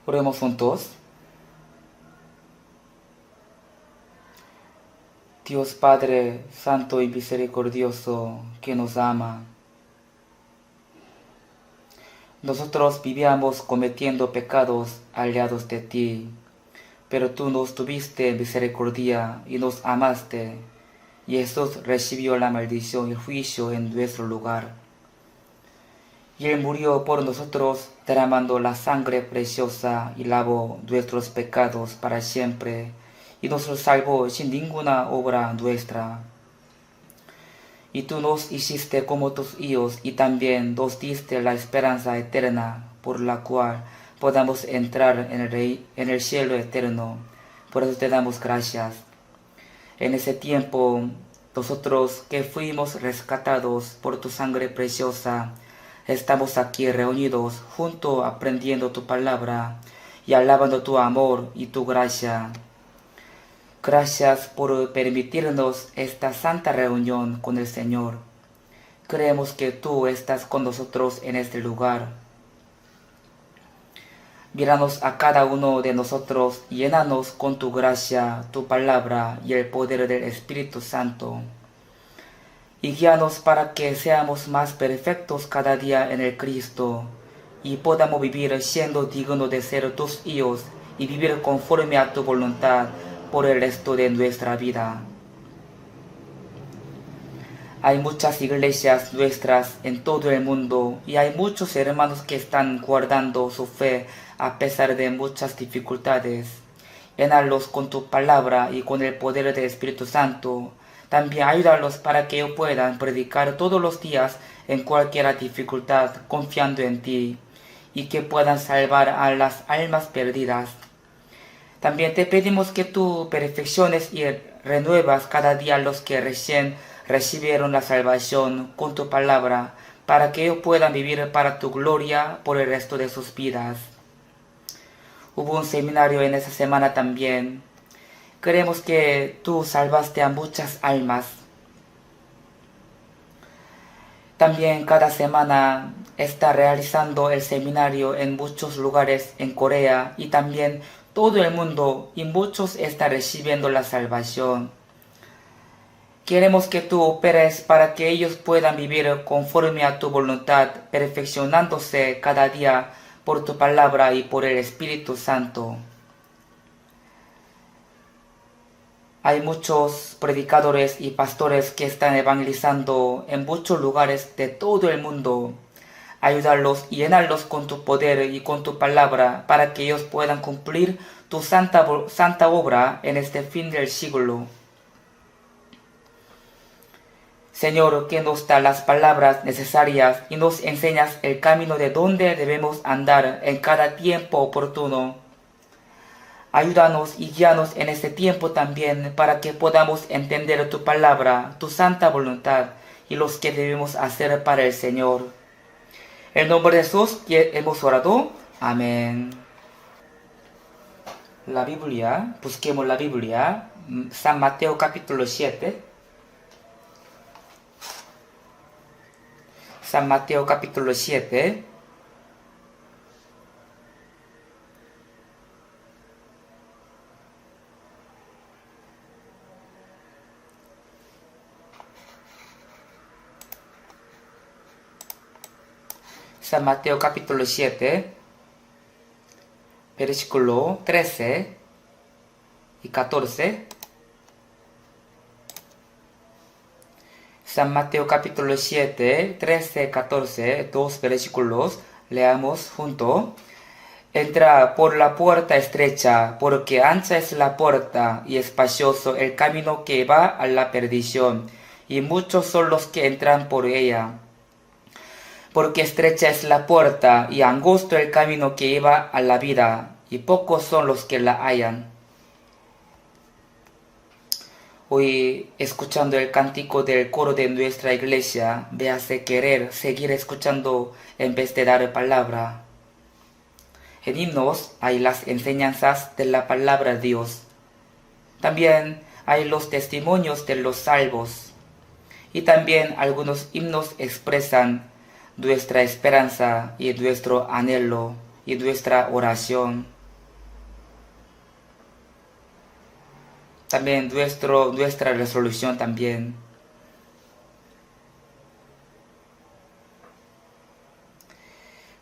Oremos juntos. Dios Padre, Santo y Misericordioso, que nos ama. Nosotros vivíamos cometiendo pecados aliados de ti, pero tú nos tuviste misericordia y nos amaste, y Jesús recibió la maldición y el juicio en nuestro lugar. Y Él murió por nosotros, derramando la sangre preciosa y lavó nuestros pecados para siempre, y nos salvó sin ninguna obra nuestra. Y tú nos hiciste como tus hijos, y también nos diste la esperanza eterna, por la cual podamos entrar en el cielo eterno. Por eso te damos gracias. En ese tiempo, nosotros que fuimos rescatados por tu sangre preciosa, estamos aquí reunidos, juntos aprendiendo tu palabra y alabando tu amor y tu gracia. Gracias por permitirnos esta santa reunión con el Señor. Creemos que tú estás con nosotros en este lugar. Míranos a cada uno de nosotros, llénanos con tu gracia, tu palabra y el poder del Espíritu Santo. Y guíanos para que seamos más perfectos cada día en el Cristo y podamos vivir siendo dignos de ser tus hijos y vivir conforme a tu voluntad por el resto de nuestra vida. Hay muchas iglesias nuestras en todo el mundo y hay muchos hermanos que están guardando su fe a pesar de muchas dificultades. Llénalos con tu palabra y con el poder del Espíritu Santo. También ayúdalos para que ellos puedan predicar todos los días en cualquier dificultad, confiando en ti, y que puedan salvar a las almas perdidas. También te pedimos que tú perfecciones y renuevas cada día a los que recién recibieron la salvación con tu palabra, para que ellos puedan vivir para tu gloria por el resto de sus vidas. Hubo un seminario en esa semana también. Creemos que tú salvaste a muchas almas. También cada semana está realizando el seminario en muchos lugares en Corea y también todo el mundo, y muchos están recibiendo la salvación. Queremos que tú operes para que ellos puedan vivir conforme a tu voluntad, perfeccionándose cada día por tu palabra y por el Espíritu Santo. Hay muchos predicadores y pastores que están evangelizando en muchos lugares de todo el mundo. Ayudarlos y llenarlos con tu poder y con tu palabra para que ellos puedan cumplir tu santa obra en este fin del siglo. Señor, que nos da las palabras necesarias y nos enseñas el camino de donde debemos andar en cada tiempo oportuno. Ayúdanos y guíanos en este tiempo también para que podamos entender tu palabra, tu santa voluntad y los que debemos hacer para el Señor. En nombre de Jesús hemos orado. Amén. La Biblia, busquemos la Biblia, San Mateo capítulo 7. San Mateo capítulo 7. San Mateo capítulo 7, versículo 13 y 14. San Mateo capítulo 7, 13, 14, dos versículos, leamos junto. Entra por la puerta estrecha, porque ancha es la puerta y espacioso el camino que va a la perdición, y muchos son los que entran por ella. Porque estrecha es la puerta y angosto el camino que lleva a la vida, y pocos son los que la hallan. Hoy, escuchando el cántico del coro de nuestra iglesia, me hace querer seguir escuchando en vez de dar palabra. En himnos hay las enseñanzas de la palabra de Dios. También hay los testimonios de los salvos. Y también algunos himnos expresan nuestra esperanza y nuestro anhelo y nuestra oración. también nuestra resolución también.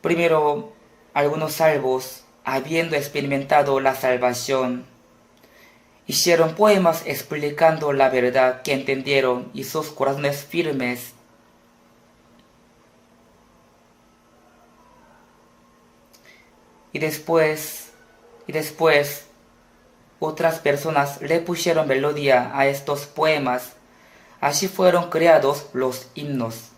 Primero, algunos salvos, habiendo experimentado la salvación, hicieron poemas explicando la verdad que entendieron y sus corazones firmes. Y después, otras personas le pusieron melodía a estos poemas. Así fueron creados los himnos.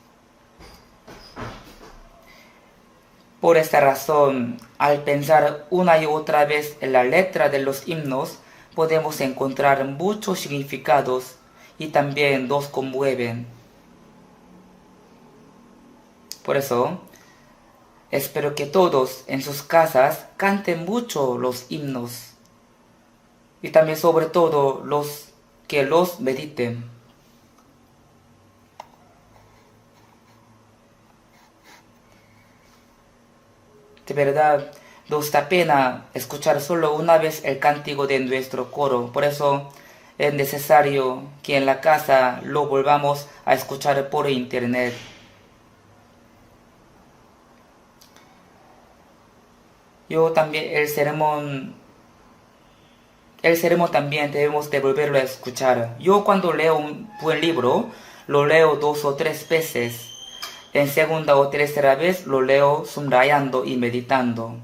Por esta razón, al pensar una y otra vez en la letra de los himnos, podemos encontrar muchos significados y también nos conmueven. Por eso, espero que todos en sus casas canten mucho los himnos y también sobre todo que los mediten. De verdad, nos da pena escuchar solo una vez el cántico de nuestro coro. Por eso es necesario que en la casa lo volvamos a escuchar por internet. Yo también, el sermón también debemos de volverlo a escuchar. Yo cuando leo un buen libro, lo leo 2 o 3 veces. En segunda o tercera vez lo leo subrayando y meditando.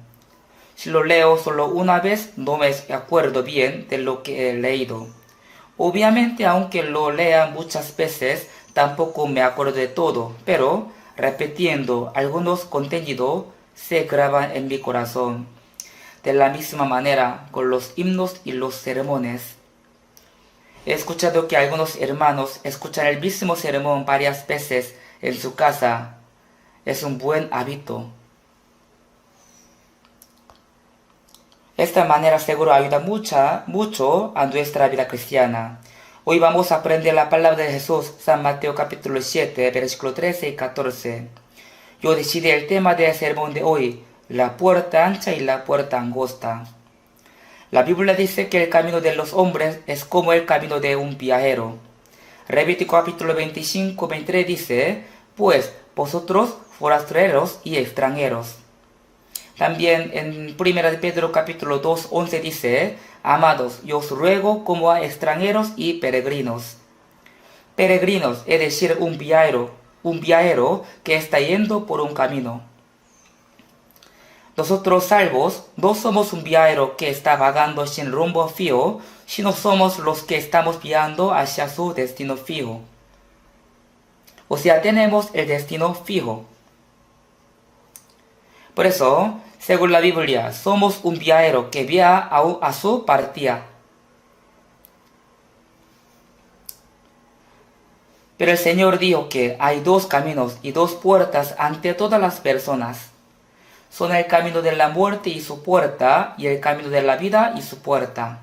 Si lo leo solo una vez, no me acuerdo bien de lo que he leído. Obviamente, aunque lo lea muchas veces, tampoco me acuerdo de todo, pero repitiendo algunos contenidos se graban en mi corazón. De la misma manera con los himnos y los sermones. He escuchado que algunos hermanos escuchan el mismo sermón varias veces en su casa. Es un buen hábito. Esta manera seguro ayuda mucho a nuestra vida cristiana. Hoy vamos a aprender la palabra de Jesús, San Mateo capítulo 7, versículo 13 y 14. Yo decidí el tema del sermón de hoy, la puerta ancha y la puerta angosta. La Biblia dice que el camino de los hombres es como el camino de un viajero. Levítico capítulo 25, 23 dice, pues vosotros forasteros y extranjeros. También en 1 de Pedro capítulo 2, 11 dice, amados, yo os ruego como a extranjeros y peregrinos. Peregrinos, es decir, un viajero que está yendo por un camino. Nosotros salvos no somos un viajero que está vagando sin rumbo fijo, sino somos los que estamos viajando hacia su destino fijo. O sea, tenemos el destino fijo. Por eso, según la Biblia, somos un viajero que viaja a su partida. Pero el Señor dijo que hay 2 caminos y 2 puertas ante todas las personas. Son el camino de la muerte y su puerta, y el camino de la vida y su puerta.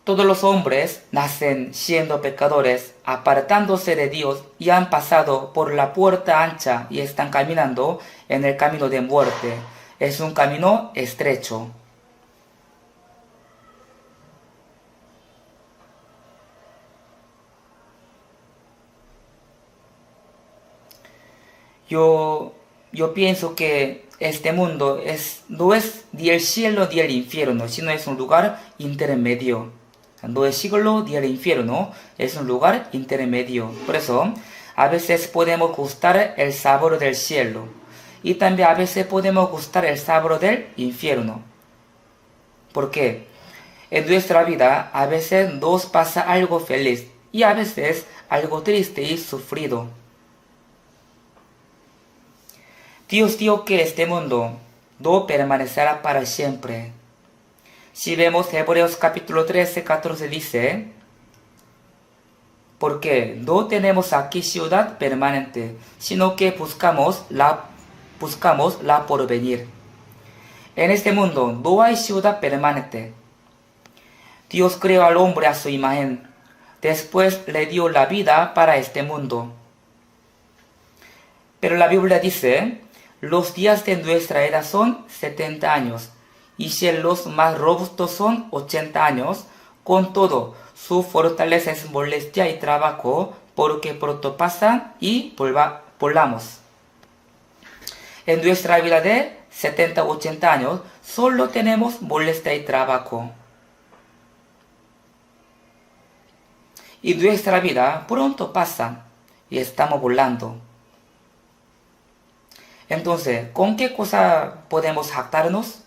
Todos los hombres nacen siendo pecadores, apartándose de Dios y han pasado por la puerta ancha y están caminando en el camino de muerte. Es un camino estrecho. Yo pienso que este mundo no es ni el cielo ni el infierno, sino es un lugar intermedio. No es cielo ni el infierno, es un lugar intermedio. Por eso, a veces podemos gustar el sabor del cielo y también a veces podemos gustar el sabor del infierno. ¿Por qué? En nuestra vida a veces nos pasa algo feliz y a veces algo triste y sufrido. Dios dijo que este mundo no permanecerá para siempre. Si vemos Hebreos capítulo 13, 14 dice, porque no tenemos aquí ciudad permanente, sino que buscamos la porvenir. En este mundo no hay ciudad permanente. Dios creó al hombre a su imagen. Después le dio la vida para este mundo. Pero la Biblia dice, los días de nuestra edad son 70 años, y si los más robustos son 80 años, con todo, su fortaleza es molestia y trabajo, porque pronto pasan y volamos. En nuestra vida de 70 o 80 años, solo tenemos molestia y trabajo. Y nuestra vida pronto pasa y estamos volando. Entonces, ¿con qué cosa podemos jactarnos?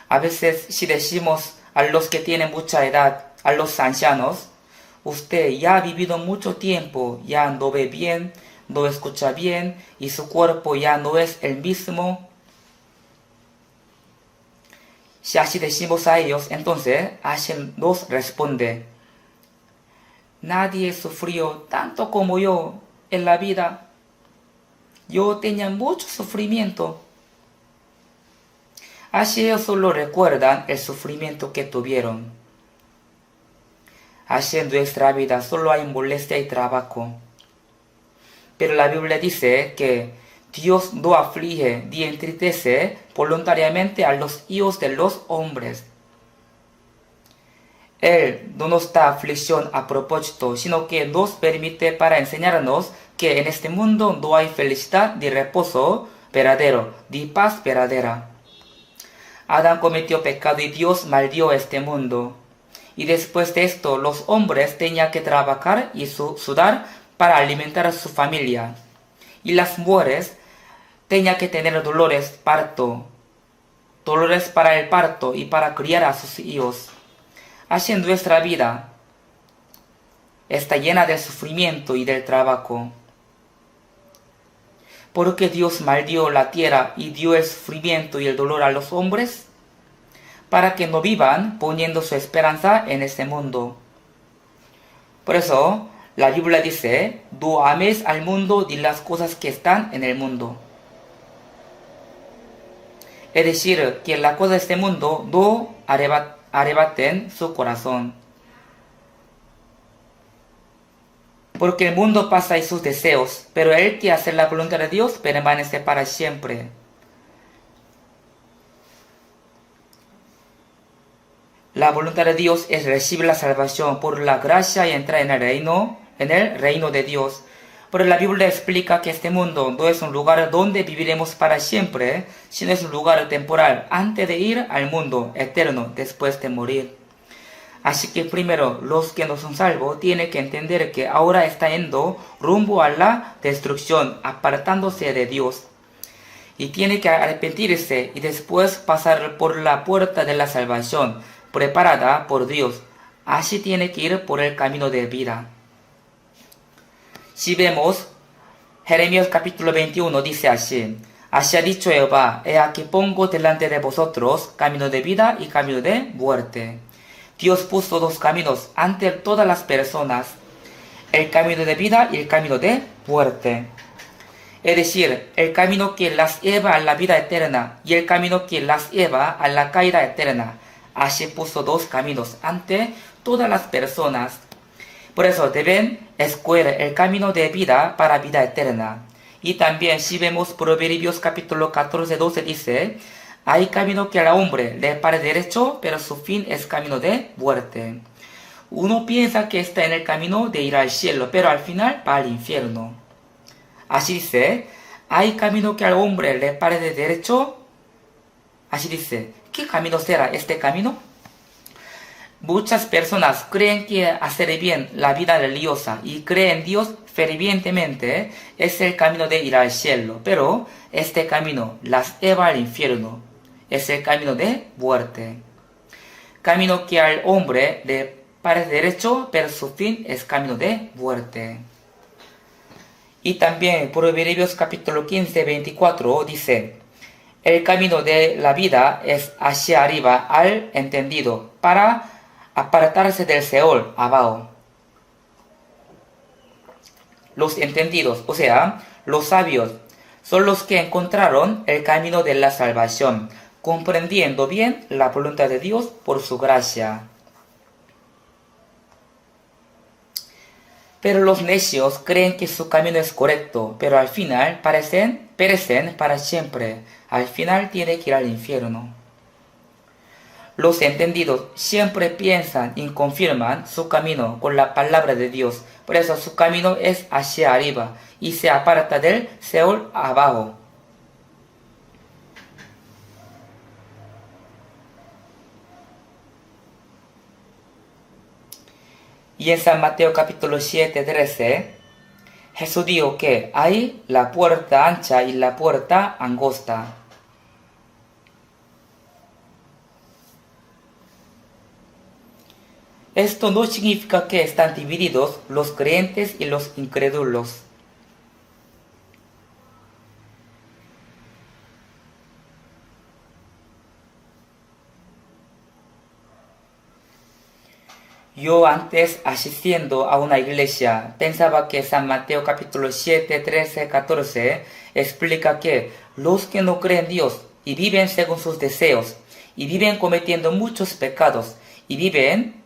A veces si decimos a los que tienen mucha edad, a los ancianos, usted ya ha vivido mucho tiempo, ya no ve bien, no escucha bien y su cuerpo ya no es el mismo. Si así decimos a ellos, entonces Hashem nos responde, nadie sufrió tanto como yo en la vida. Yo tenía mucho sufrimiento. Así ellos solo recuerdan el sufrimiento que tuvieron. Así en nuestra vida solo hay molestia y trabajo. Pero la Biblia dice que Dios no aflige ni entristece voluntariamente a los hijos de los hombres. Él no nos da aflicción a propósito, sino que nos permite para enseñarnos que en este mundo no hay felicidad ni reposo verdadero, ni paz verdadera. Adán cometió pecado y Dios maldijo este mundo. Y después de esto, los hombres tenían que trabajar y sudar para alimentar a su familia. Y las mujeres tenían que tener dolores para el parto y para criar a sus hijos. Así en nuestra vida está llena de sufrimiento y del trabajo. ¿Por qué Dios maldijo la tierra y dio el sufrimiento y el dolor a los hombres? Para que no vivan poniendo su esperanza en este mundo. Por eso, la Biblia dice, no ames al mundo ni las cosas que están en el mundo. Es decir, que las cosas de este mundo no arrebaten su corazón. Porque el mundo pasa y sus deseos, pero el que hace la voluntad de Dios permanece para siempre. La voluntad de Dios es recibir la salvación por la gracia y entrar en el reino de Dios. Pero la Biblia explica que este mundo no es un lugar donde viviremos para siempre, sino es un lugar temporal antes de ir al mundo eterno después de morir. Así que primero, los que no son salvos tienen que entender que ahora está yendo rumbo a la destrucción, apartándose de Dios. Y tiene que arrepentirse y después pasar por la puerta de la salvación, preparada por Dios. Así tiene que ir por el camino de vida. Si vemos, Jeremías capítulo 21 dice así, así ha dicho Jehová, he aquí pongo delante de vosotros camino de vida y camino de muerte. Dios puso dos caminos ante todas las personas, el camino de vida y el camino de muerte. Es decir, el camino que las lleva a la vida eterna y el camino que las lleva a la caída eterna. Así puso dos caminos ante todas las personas. Por eso deben escoger el camino de vida para vida eterna. Y también si vemos Proverbios capítulo 14-12 dice, hay camino que al hombre le parece derecho, pero su fin es camino de muerte. Uno piensa que está en el camino de ir al cielo, pero al final va al infierno. Así dice, hay camino que al hombre le parece derecho. Así dice, ¿qué camino será este camino? Muchas personas creen que hacer bien la vida religiosa y creen en Dios fervientemente es el camino de ir al cielo, pero este camino las lleva al infierno, es el camino de muerte. Camino que al hombre le parece derecho, pero su fin es camino de muerte. Y también Proverbios capítulo 15-24 dice, el camino de la vida es hacia arriba al entendido, para apartarse del Seol abajo. Los entendidos, o sea, los sabios, son los que encontraron el camino de la salvación, comprendiendo bien la voluntad de Dios por su gracia. Pero los necios creen que su camino es correcto, pero al final perecen para siempre. Al final tienen que ir al infierno. Los entendidos siempre piensan y confirman su camino con la palabra de Dios. Por eso su camino es hacia arriba y se aparta del Seol abajo. Y en San Mateo capítulo 7, 13, Jesús dijo que hay la puerta ancha y la puerta angosta. Esto no significa que están divididos los creyentes y los incrédulos. Yo antes, asistiendo a una iglesia, pensaba que San Mateo capítulo 7, 13, 14 explica que los que no creen en Dios y viven según sus deseos y viven cometiendo muchos pecados y viven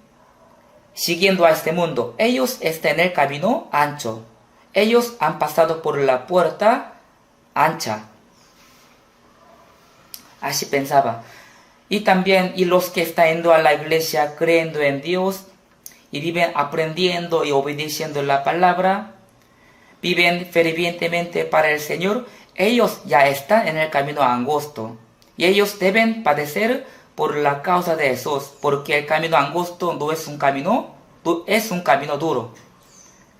siguiendo a este mundo, ellos están en el camino ancho. Ellos han pasado por la puerta ancha. Así pensaba. Y también, y los que están yendo a la iglesia creyendo en Dios y viven aprendiendo y obedeciendo la palabra, viven fervientemente para el Señor, ellos ya están en el camino angosto. Y ellos deben padecer por la causa de Jesús, porque el camino angosto no es un camino, es un camino duro.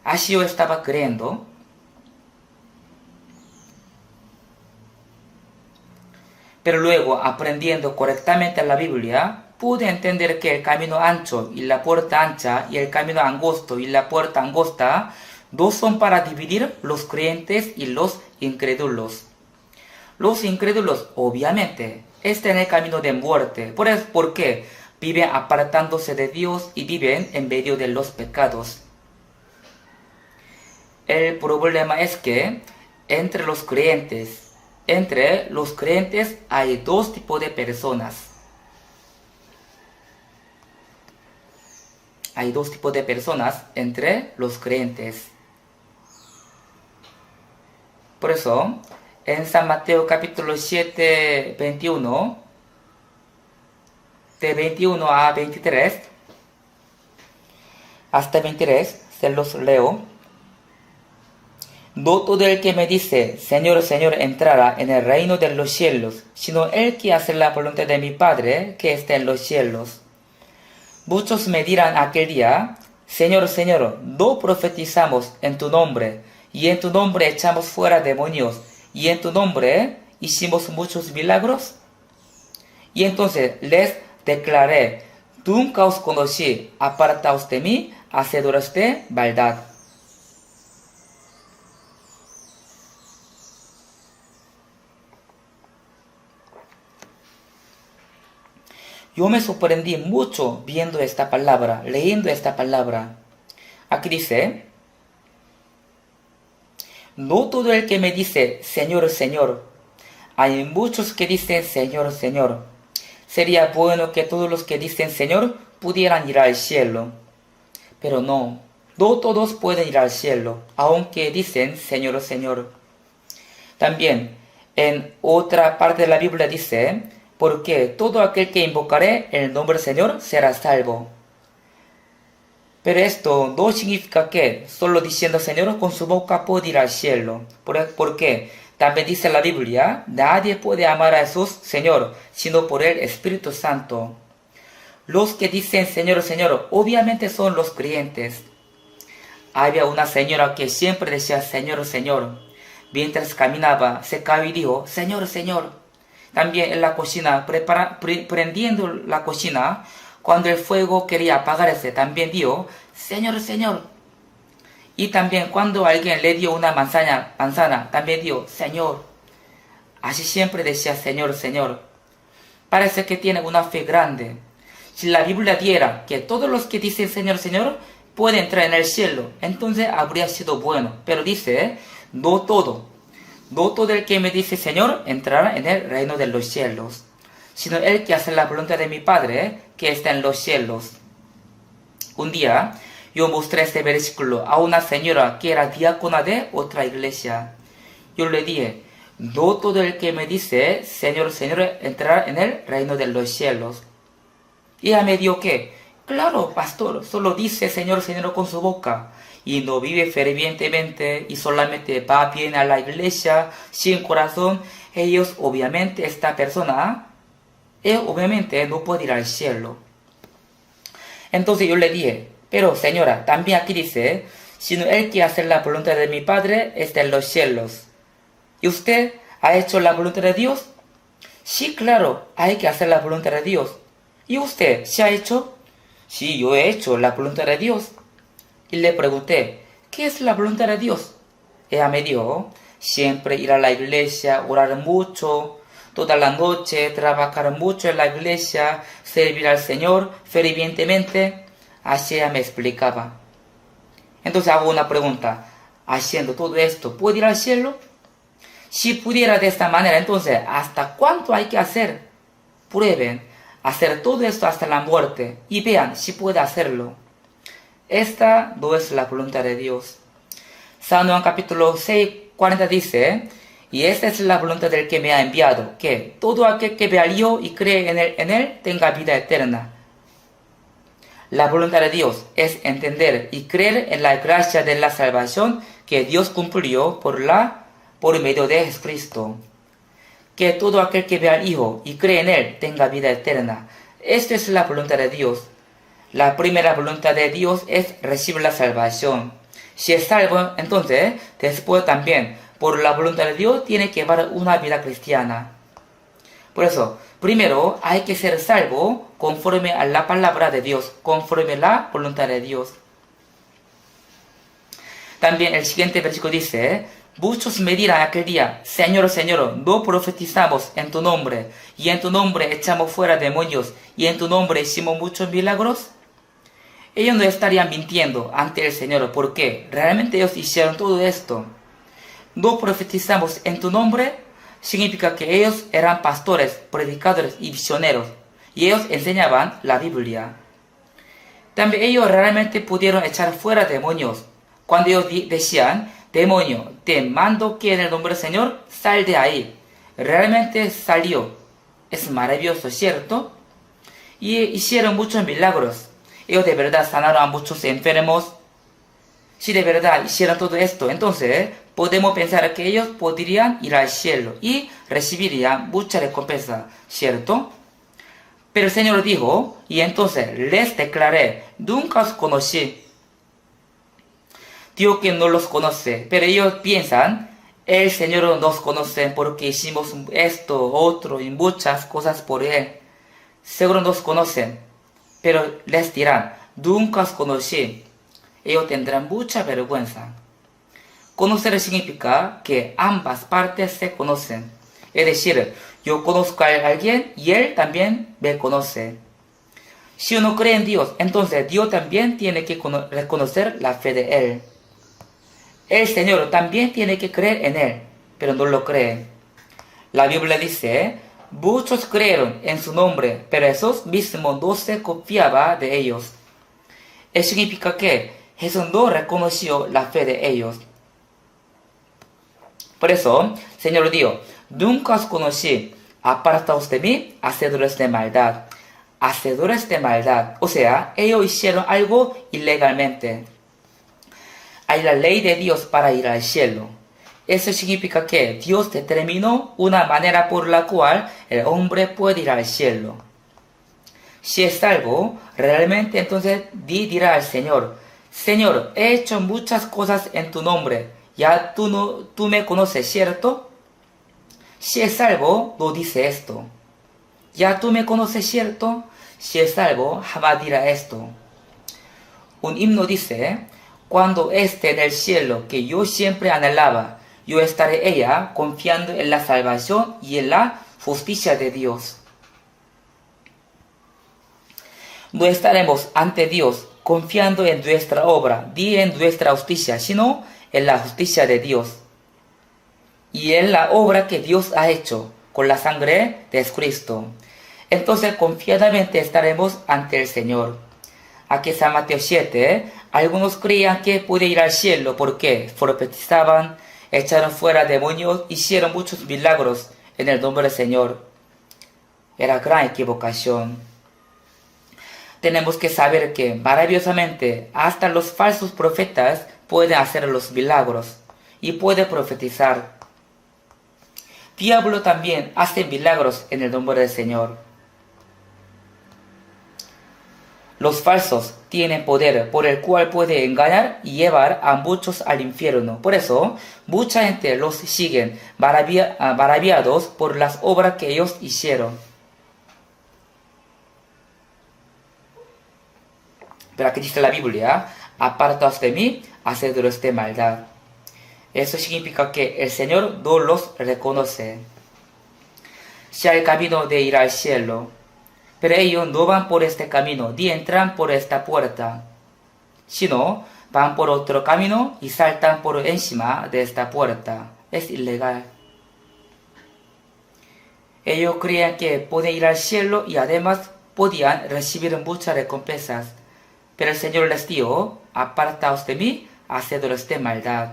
Así yo estaba creyendo. Pero luego, aprendiendo correctamente la Biblia, pude entender que el camino ancho y la puerta ancha y el camino angosto y la puerta angosta no son para dividir los creyentes y los incrédulos. Los incrédulos, obviamente, están en el camino de muerte. ¿Por qué? Viven apartándose de Dios y viven en medio de los pecados. El problema es que entre los creyentes hay dos tipos de personas. Hay dos tipos de personas entre los creyentes. Por eso, en San Mateo capítulo 7, 21, de 21 a 23, hasta 23, se los leo. No todo el que me dice, Señor, Señor, entrará en el reino de los cielos, sino el que hace la voluntad de mi Padre que está en los cielos. Muchos me dirán aquel día, Señor, Señor, no profetizamos en tu nombre, y en tu nombre echamos fuera demonios, y en tu nombre hicimos muchos milagros. Y entonces les declaré, nunca os conocí, apartaos de mí, hacedores de maldad. Yo me sorprendí mucho viendo esta palabra, leyendo esta palabra. Aquí dice, no todo el que me dice, Señor, Señor. Hay muchos que dicen, Señor, Señor. Sería bueno que todos los que dicen, Señor, pudieran ir al cielo. Pero no todos pueden ir al cielo, aunque dicen, Señor, Señor. También, en otra parte de la Biblia dice, porque todo aquel que invocare el nombre del Señor será salvo. Pero esto no significa que solo diciendo Señor con su boca puede ir al cielo. Porque también dice la Biblia, nadie puede amar a Jesús, Señor, sino por el Espíritu Santo. Los que dicen Señor, Señor, obviamente son los creyentes. Había una señora que siempre decía Señor, Señor. Mientras caminaba, se cayó y dijo, Señor, Señor. También en la cocina, prendiendo la cocina, cuando el fuego quería apagarse, también dijo, Señor, Señor. Y también cuando alguien le dio una manzana, también dijo, Señor. Así siempre decía, Señor, Señor. Parece que tiene una fe grande. Si la Biblia diera que todos los que dicen Señor, Señor, pueden entrar en el cielo, entonces habría sido bueno. Pero dice, no todo. No todo el que me dice Señor entrará en el reino de los cielos, sino el que hace la voluntad de mi Padre que está en los cielos. Un día yo mostré este versículo a una señora que era diácona de otra iglesia. Yo le dije, no todo el que me dice, Señor, Señor, entrará en el reino de los cielos. Y ella me dijo que, claro, pastor, solo dice Señor, Señor con su boca y no vive fervientemente y solamente va bien a la iglesia sin corazón. Obviamente, esta persona, obviamente no puede ir al cielo. Entonces yo le dije, pero señora, también aquí dice, sino el que hace la voluntad de mi Padre está en los cielos. ¿Y usted ha hecho la voluntad de Dios? Sí, claro, hay que hacer la voluntad de Dios. ¿Y usted se ha hecho? Sí, yo he hecho la voluntad de Dios. Y le pregunté, ¿qué es la voluntad de Dios? Ella me dijo, siempre ir a la iglesia, orar mucho, toda la noche, trabajar mucho en la iglesia, servir al Señor fervientemente. Así ella me explicaba. Entonces hago una pregunta, haciendo todo esto, ¿puede ir al cielo? Si pudiera de esta manera, entonces, ¿hasta cuánto hay que hacer? Prueben hacer todo esto hasta la muerte y vean si puede hacerlo. Esta no es la voluntad de Dios. San Juan capítulo 6, 40 dice, y esta es la voluntad del que me ha enviado, que todo aquel que ve al Hijo y cree en él tenga vida eterna. La voluntad de Dios es entender y creer en la gracia de la salvación que Dios cumplió por medio de Jesucristo. Que todo aquel que ve al Hijo y cree en él tenga vida eterna. Esta es la voluntad de Dios. La primera voluntad de Dios es recibir la salvación. Si es salvo, entonces, después también, por la voluntad de Dios, tiene que llevar una vida cristiana. Por eso, primero hay que ser salvo conforme a la palabra de Dios, conforme a la voluntad de Dios. También el siguiente versículo dice, muchos me dirán aquel día, Señor, Señor, no profetizamos en tu nombre, y en tu nombre echamos fuera demonios, y en tu nombre hicimos muchos milagros. Ellos no estarían mintiendo ante el Señor, porque realmente ellos hicieron todo esto. No profetizamos en tu nombre, significa que ellos eran pastores, predicadores y visioneros, y ellos enseñaban la Biblia. También ellos realmente pudieron echar fuera demonios, cuando ellos decían, demonio, te mando que en el nombre del Señor, sal de ahí. Realmente salió. Es maravilloso, ¿cierto? Y hicieron muchos milagros. Ellos de verdad sanaron a muchos enfermos. Si de verdad hicieron todo esto, entonces podemos pensar que ellos podrían ir al cielo y recibirían mucha recompensa, ¿cierto? Pero el Señor dijo, y entonces les declaré, nunca os conocí. Dios que no los conoce, pero ellos piensan, el Señor nos conoce porque hicimos esto, otro y muchas cosas por Él. Seguro nos conocen, pero les dirán, nunca os conocí. Ellos tendrán mucha vergüenza. Conocer significa que ambas partes se conocen. Es decir, yo conozco a alguien y él también me conoce. Si uno cree en Dios, entonces Dios también tiene que reconocer la fe de Él. El Señor también tiene que creer en Él, pero no lo cree. La Biblia dice, muchos creyeron en su nombre, pero Jesús mismo no se confiaba de ellos. Eso significa que Jesús no reconoció la fe de ellos. Por eso, Señor dijo, nunca os conocí, apartaos de mí, hacedores de maldad. Hacedores de maldad, o sea, ellos hicieron algo ilegalmente. Hay la ley de Dios para ir al cielo. Eso significa que Dios determinó una manera por la cual el hombre puede ir al cielo. Si es salvo, realmente entonces dirá al Señor, Señor, he hecho muchas cosas en tu nombre, ya tú me conoces, ¿cierto? Si es salvo, no dice esto. Ya tú me conoces, ¿cierto? Si es salvo, jamás dirá esto. Un himno dice, cuando esté en el cielo que yo siempre anhelaba, yo estaré ella confiando en la salvación y en la justicia de Dios. No estaremos ante Dios confiando en nuestra obra, ni en nuestra justicia, sino en la justicia de Dios. Y en la obra que Dios ha hecho con la sangre de Cristo. Entonces confiadamente estaremos ante el Señor. Aquí San Mateo 7 Algunos creían que podía ir al cielo porque profetizaban, echaron fuera demonios, hicieron muchos milagros en el nombre del Señor. Era gran equivocación. Tenemos que saber que maravillosamente hasta los falsos profetas pueden hacer los milagros y pueden profetizar. Diablo también hace milagros en el nombre del Señor. Los falsos tienen poder por el cual puede engañar y llevar a muchos al infierno. Por eso, mucha gente los sigue maravillados por las obras que ellos hicieron. Pero aquí dice la Biblia, apartaos de mí, hacedores de maldad. Eso significa que el Señor no los reconoce. Si hay camino de ir al cielo, pero ellos no van por este camino, ni entran por esta puerta, sino van por otro camino y saltan por encima de esta puerta. Es ilegal. Ellos creían que podían ir al cielo y además podían recibir muchas recompensas. Pero el Señor les dijo, apartaos de mí, hacedores de maldad.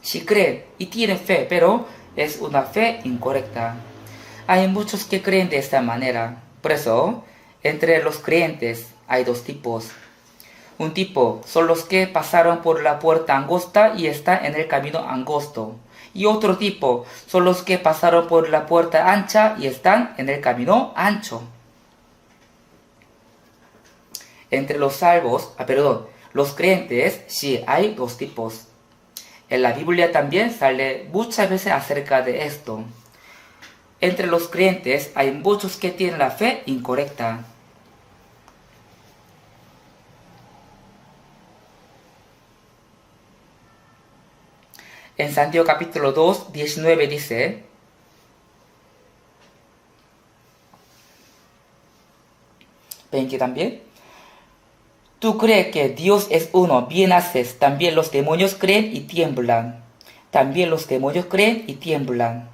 Si creen y tienen fe, pero es una fe incorrecta. Hay muchos que creen de esta manera. Por eso, entre los creyentes hay dos tipos. Un tipo son los que pasaron por la puerta angosta y están en el camino angosto. Y otro tipo son los que pasaron por la puerta ancha y están en el camino ancho. Entre los salvos, los creyentes, sí hay dos tipos. En la Biblia también sale muchas veces acerca de esto. Entre los creyentes hay muchos que tienen la fe incorrecta. En Santiago capítulo 2, 19 dice, 20 también, tú crees que Dios es uno, bien haces, también los demonios creen y tiemblan. También los demonios creen y tiemblan.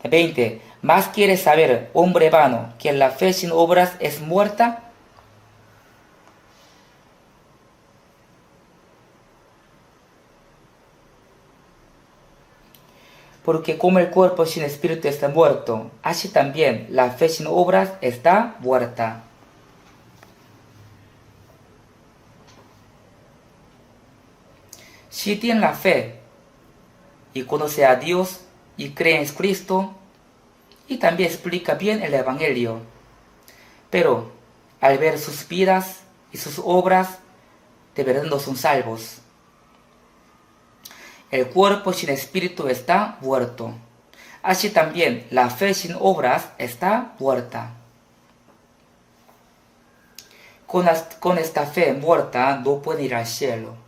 20. ¿Más quieres saber, hombre vano, que la fe sin obras es muerta? Porque como el cuerpo sin espíritu está muerto, así también la fe sin obras está muerta. Si tienen la fe y conoce a Dios y cree en Cristo y también explica bien el Evangelio, pero al ver sus vidas y sus obras, de verdad no son salvos. El cuerpo sin espíritu está muerto. Así también la fe sin obras está muerta. Con esta fe muerta no puede ir al cielo.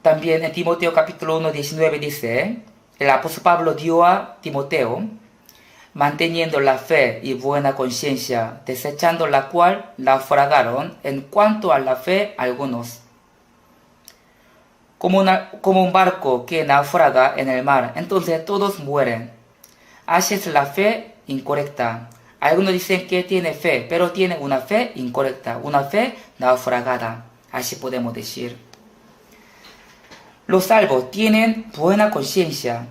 También en Timoteo capítulo 1, 19 dice, el apóstol Pablo dio a Timoteo, manteniendo la fe y buena conciencia, desechando la cual naufragaron en cuanto a la fe algunos. Como un barco que naufraga en el mar, entonces todos mueren. Así es la fe incorrecta. Algunos dicen que tiene fe, pero tiene una fe incorrecta, una fe naufragada. Así podemos decir. Los salvos tienen buena conciencia.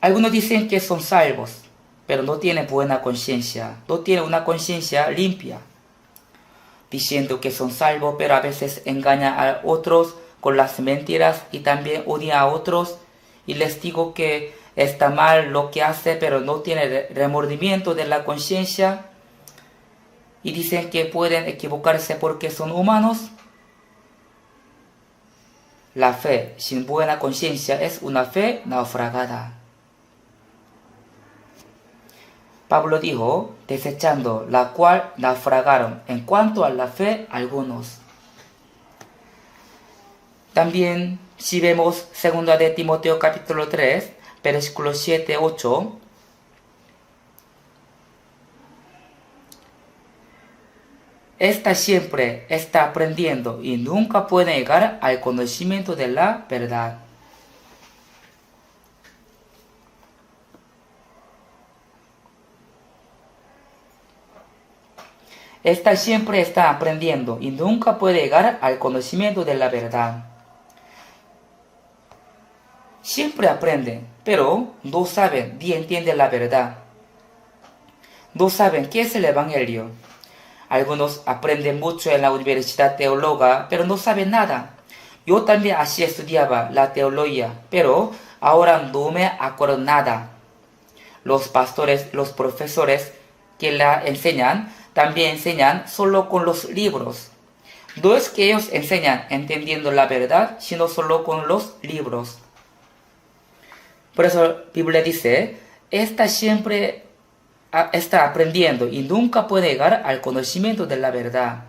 Algunos dicen que son salvos, pero no tienen buena conciencia, no tienen una conciencia limpia, diciendo que son salvos, pero a veces engañan a otros con las mentiras y también odian a otros y les digo que está mal lo que hace, pero no tiene remordimiento de la conciencia y dicen que pueden equivocarse porque son humanos. La fe sin buena conciencia es una fe naufragada. Pablo dijo, desechando la cual naufragaron en cuanto a la fe algunos. También, si vemos 2 de Timoteo capítulo 3, versículos 7, 8, esta siempre está aprendiendo y nunca puede llegar al conocimiento de la verdad. Esta siempre está aprendiendo y nunca puede llegar al conocimiento de la verdad. Siempre aprenden, pero no saben ni entienden la verdad. No saben qué es el Evangelio. Algunos aprenden mucho en la universidad teóloga, pero no saben nada. Yo también así estudiaba la teología, pero ahora no me acuerdo nada. Los pastores, los profesores que la enseñan, también enseñan solo con los libros. No es que ellos enseñan entendiendo la verdad, sino solo con los libros. Por eso la Biblia dice, esta siempre está aprendiendo y nunca puede llegar al conocimiento de la verdad.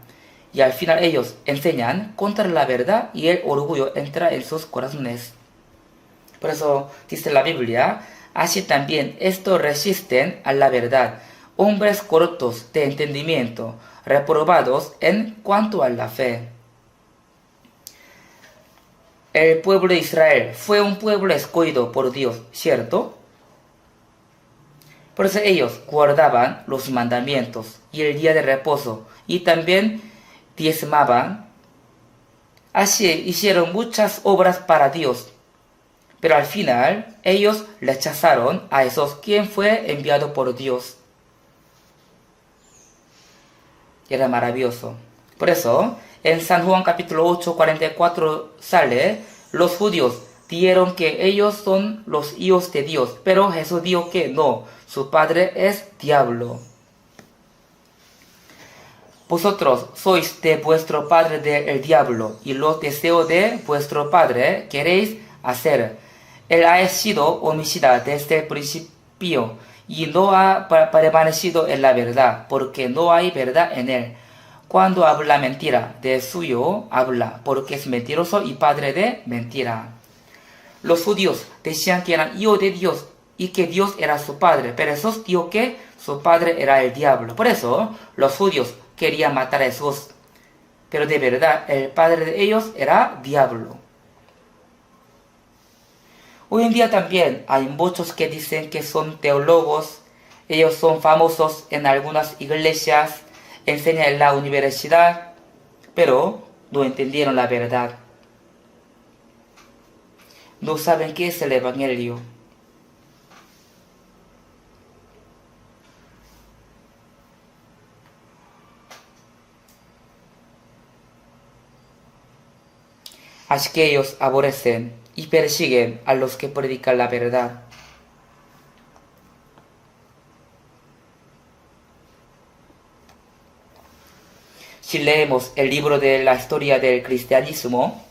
Y al final ellos enseñan contra la verdad y el orgullo entra en sus corazones. Por eso dice la Biblia, así también estos resisten a la verdad, hombres cortos de entendimiento, reprobados en cuanto a la fe. El pueblo de Israel fue un pueblo escogido por Dios, ¿cierto? Por eso ellos guardaban los mandamientos y el día de reposo y también diezmaban. Así hicieron muchas obras para Dios. Pero al final ellos rechazaron a Jesús, quien fue enviado por Dios. Era maravilloso. Por eso, en San Juan capítulo 8, 44 sale, los judíos dijeron que ellos son los hijos de Dios, pero Jesús dijo que no, su padre es diablo. Vosotros sois de vuestro padre el diablo, y los deseos de vuestro padre queréis hacer. Él ha sido homicida desde el principio, y no ha permanecido en la verdad, porque no hay verdad en él. Cuando habla mentira, de suyo habla, porque es mentiroso y padre de mentira. Los judíos decían que eran hijos de Dios y que Dios era su padre, pero Jesús dijo que su padre era el diablo. Por eso los judíos querían matar a Jesús, pero de verdad el padre de ellos era diablo. Hoy en día también hay muchos que dicen que son teólogos, ellos son famosos en algunas iglesias, enseñan en la universidad, pero no entendieron la verdad. No saben qué es el Evangelio. Así que ellos aborrecen y persiguen a los que predican la verdad. Si leemos el libro de la historia del cristianismo,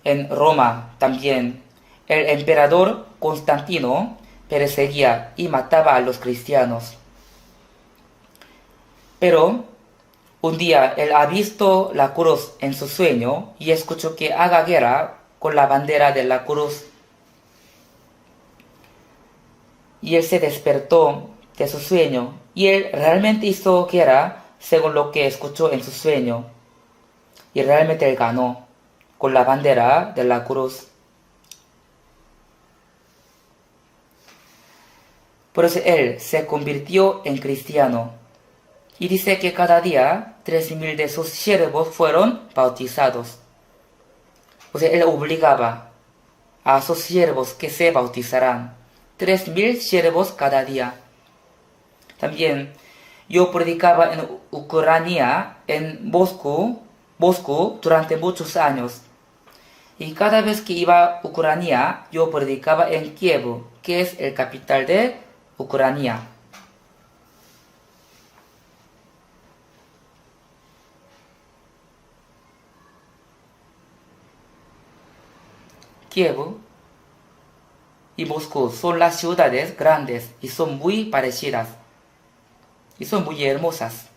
en Roma también el emperador Constantino perseguía y mataba a los cristianos. Pero un día él ha visto la cruz en su sueño y escuchó que haga guerra con la bandera de la cruz. Y él se despertó de su sueño y él realmente hizo guerra según lo que escuchó en su sueño. Y realmente él ganó con la bandera de la cruz. Por eso él se convirtió en cristiano. Y dice que cada día 3.000 de sus siervos fueron bautizados. O sea, él obligaba a sus siervos que se bautizaran. 3.000 siervos cada día. También yo predicaba en Ucrania, en Moscú durante muchos años. Y cada vez que iba a Ucrania, yo predicaba en Kiev, que es el capital de Ucrania. Kiev y Moscú son las ciudades grandes y son muy parecidas y son muy hermosas.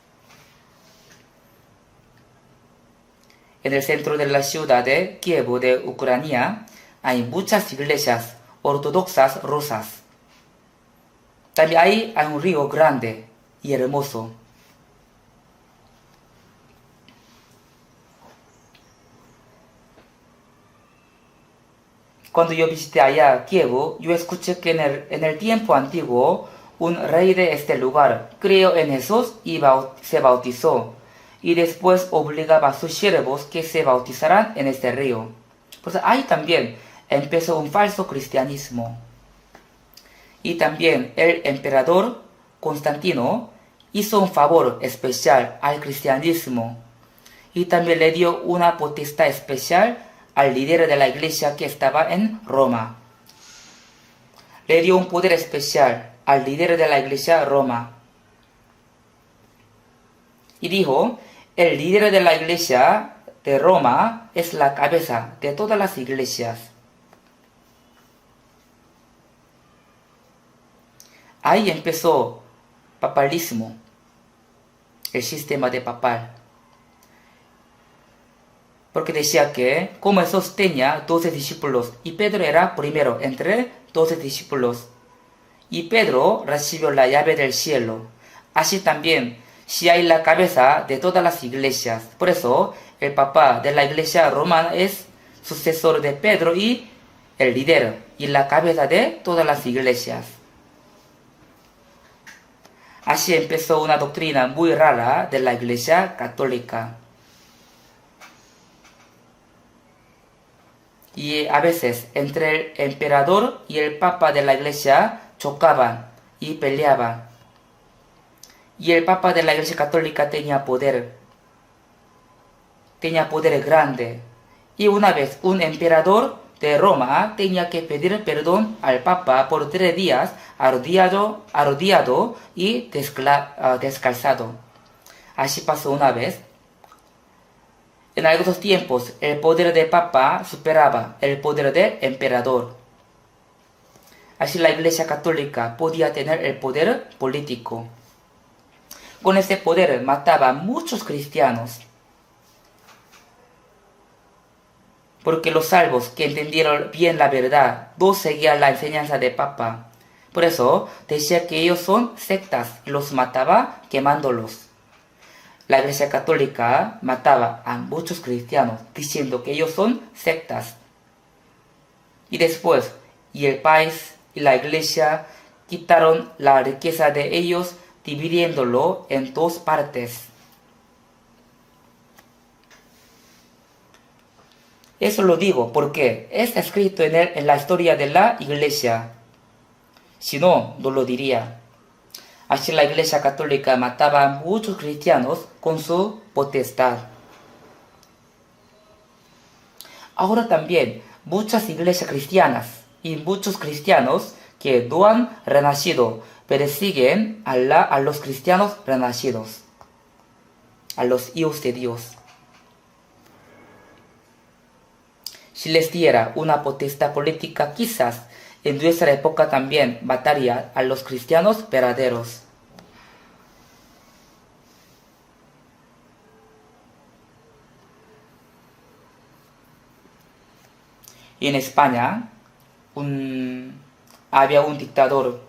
En el centro de la ciudad de Kiev de Ucrania hay muchas iglesias ortodoxas rusas. También hay un río grande y hermoso. Cuando yo visité allá Kiev, yo escuché que en el tiempo antiguo un rey de este lugar, creyó en Jesús y se bautizó, y después obligaba a sus siervos que se bautizaran en este río. Pues ahí también empezó un falso cristianismo. Y también el emperador Constantino hizo un favor especial al cristianismo y también le dio una potestad especial al líder de la iglesia que estaba en Roma. Le dio un poder especial al líder de la iglesia Roma. Y dijo, el líder de la iglesia de Roma es la cabeza de todas las iglesias. Ahí empezó papalismo, el sistema de papal. Porque decía que como Jesús tenía 12 discípulos y Pedro era primero entre 12 discípulos, y Pedro recibió la llave del cielo. Así también, si hay la cabeza de todas las iglesias. Por eso, el papa de la iglesia romana es sucesor de Pedro y el líder y la cabeza de todas las iglesias. Así empezó una doctrina muy rara de la iglesia católica. Y a veces entre el emperador y el papa de la iglesia chocaban y peleaban. Y el papa de la iglesia católica tenía poder grande. Y una vez un emperador de Roma tenía que pedir perdón al papa por 3 días arrodillado y descalzado. Así pasó una vez. En algunos tiempos el poder del papa superaba el poder del emperador. Así la iglesia católica podía tener el poder político. Con ese poder mataba a muchos cristianos. Porque los salvos que entendieron bien la verdad no seguían la enseñanza del papa. Por eso decía que ellos son sectas y los mataba quemándolos. La iglesia católica mataba a muchos cristianos diciendo que ellos son sectas. Y después, el país y la iglesia quitaron la riqueza de ellos dividiéndolo en 2 partes. Eso lo digo porque está escrito en la historia de la iglesia. Si no, no lo diría. Así la iglesia católica mataba a muchos cristianos con su potestad. Ahora también muchas iglesias cristianas y muchos cristianos que no han renacido persiguen a los cristianos renacidos, a los hijos de Dios. Si les diera una potestad política, quizás en nuestra época también mataría a los cristianos verdaderos. Y en España había un dictador.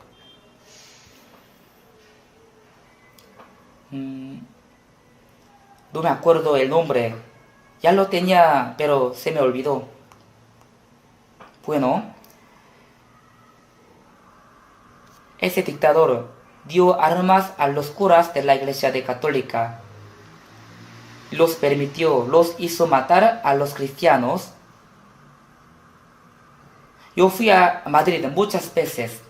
No me acuerdo el nombre. Ya lo tenía, pero se me olvidó. Bueno, ese dictador dio armas a los curas de la iglesia católica. Los hizo matar a los cristianos. Yo fui a Madrid muchas veces.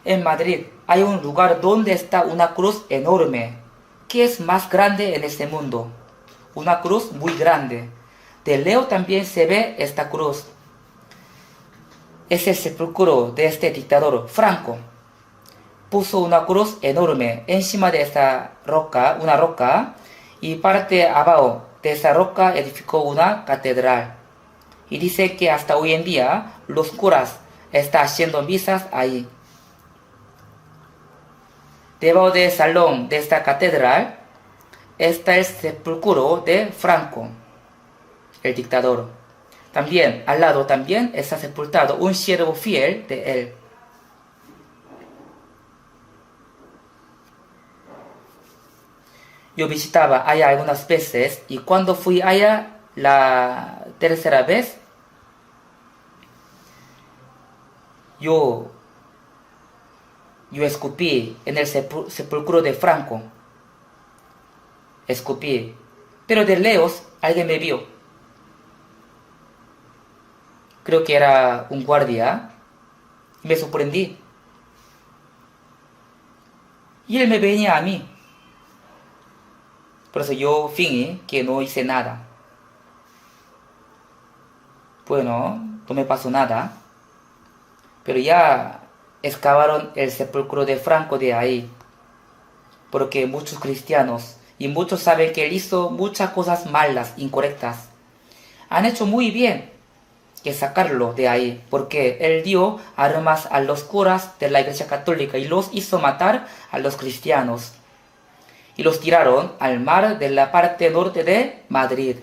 En Madrid hay un lugar donde está una cruz enorme, que es más grande en este mundo. Una cruz muy grande. De lejos también se ve esta cruz. Es el sepulcro de este dictador, Franco. Puso una cruz enorme encima de esta roca, una roca, y parte abajo de esa roca edificó una catedral. Y dice que hasta hoy en día los curas están haciendo misas ahí. Debajo del salón de esta catedral está el sepulcro de Franco, el dictador. También, al lado también está sepultado un siervo fiel de él. Yo visitaba allá algunas veces y cuando fui allá la tercera vez, yo yo escupí en el sepulcro de Franco. Escupí, pero de lejos alguien me vio. Creo que era un guardia. Y me sorprendí. Y él me venía a mí. Por eso yo fingí que no hice nada. Bueno, no me pasó nada. Pero ya excavaron el sepulcro de Franco de ahí. Porque muchos cristianos y muchos saben que él hizo muchas cosas malas, incorrectas. Han hecho muy bien que sacarlo de ahí, porque él dio armas a los curas de la Iglesia Católica y los hizo matar a los cristianos. Y los tiraron al mar de la parte norte de Madrid.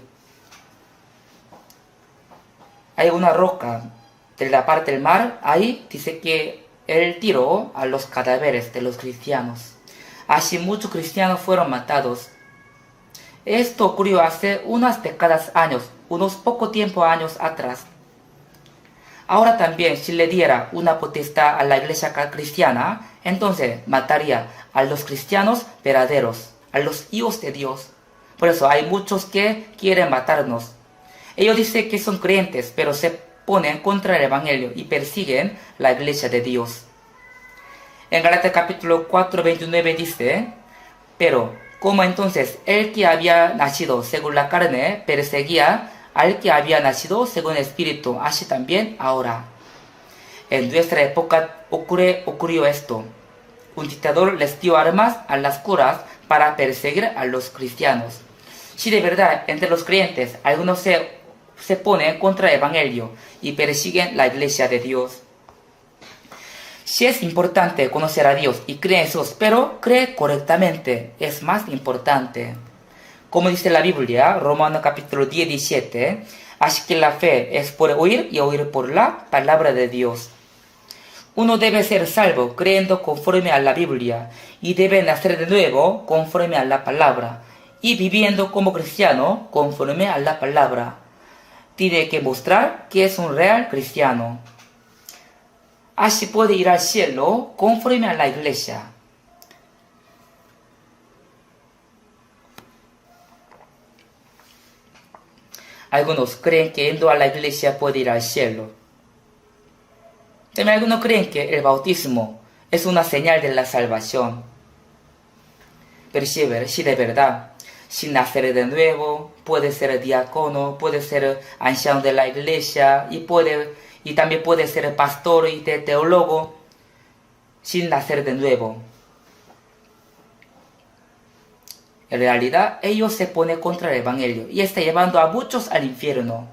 Hay una roca de la parte del mar, ahí dice que él tiró a los cadáveres de los cristianos. Así muchos cristianos fueron matados. Esto ocurrió hace unas décadas años, unos poco tiempo años atrás. Ahora también, si le diera una potestad a la iglesia cristiana, entonces mataría a los cristianos verdaderos, a los hijos de Dios. Por eso hay muchos que quieren matarnos. Ellos dicen que son creyentes, pero se ponen contra el Evangelio y persiguen la iglesia de Dios. En Gálatas capítulo 4, 29 dice, pero como entonces el que había nacido según la carne perseguía al que había nacido según el Espíritu, así también ahora. En nuestra época ocurrió esto. Un dictador les dio armas a las curas para perseguir a los cristianos. Si de verdad entre los creyentes algunos se ponen contra el Evangelio y persiguen la iglesia de Dios. Si es importante conocer a Dios y creer en Jesús, pero creer correctamente es más importante. Como dice la Biblia, Romanos capítulo 10, 17, así que la fe es por oír y oír por la palabra de Dios. Uno debe ser salvo creyendo conforme a la Biblia y debe nacer de nuevo conforme a la palabra y viviendo como cristiano conforme a la palabra. Tiene que mostrar que es un real cristiano. Así puede ir al cielo conforme a la iglesia. Algunos creen que yendo a la iglesia puede ir al cielo. También algunos creen que el bautismo es una señal de la salvación. Pero si de verdad, sin nacer de nuevo, puede ser diácono, puede ser anciano de la iglesia y también puede ser pastor y teólogo, sin nacer de nuevo. En realidad, ellos se ponen contra el Evangelio y está llevando a muchos al infierno.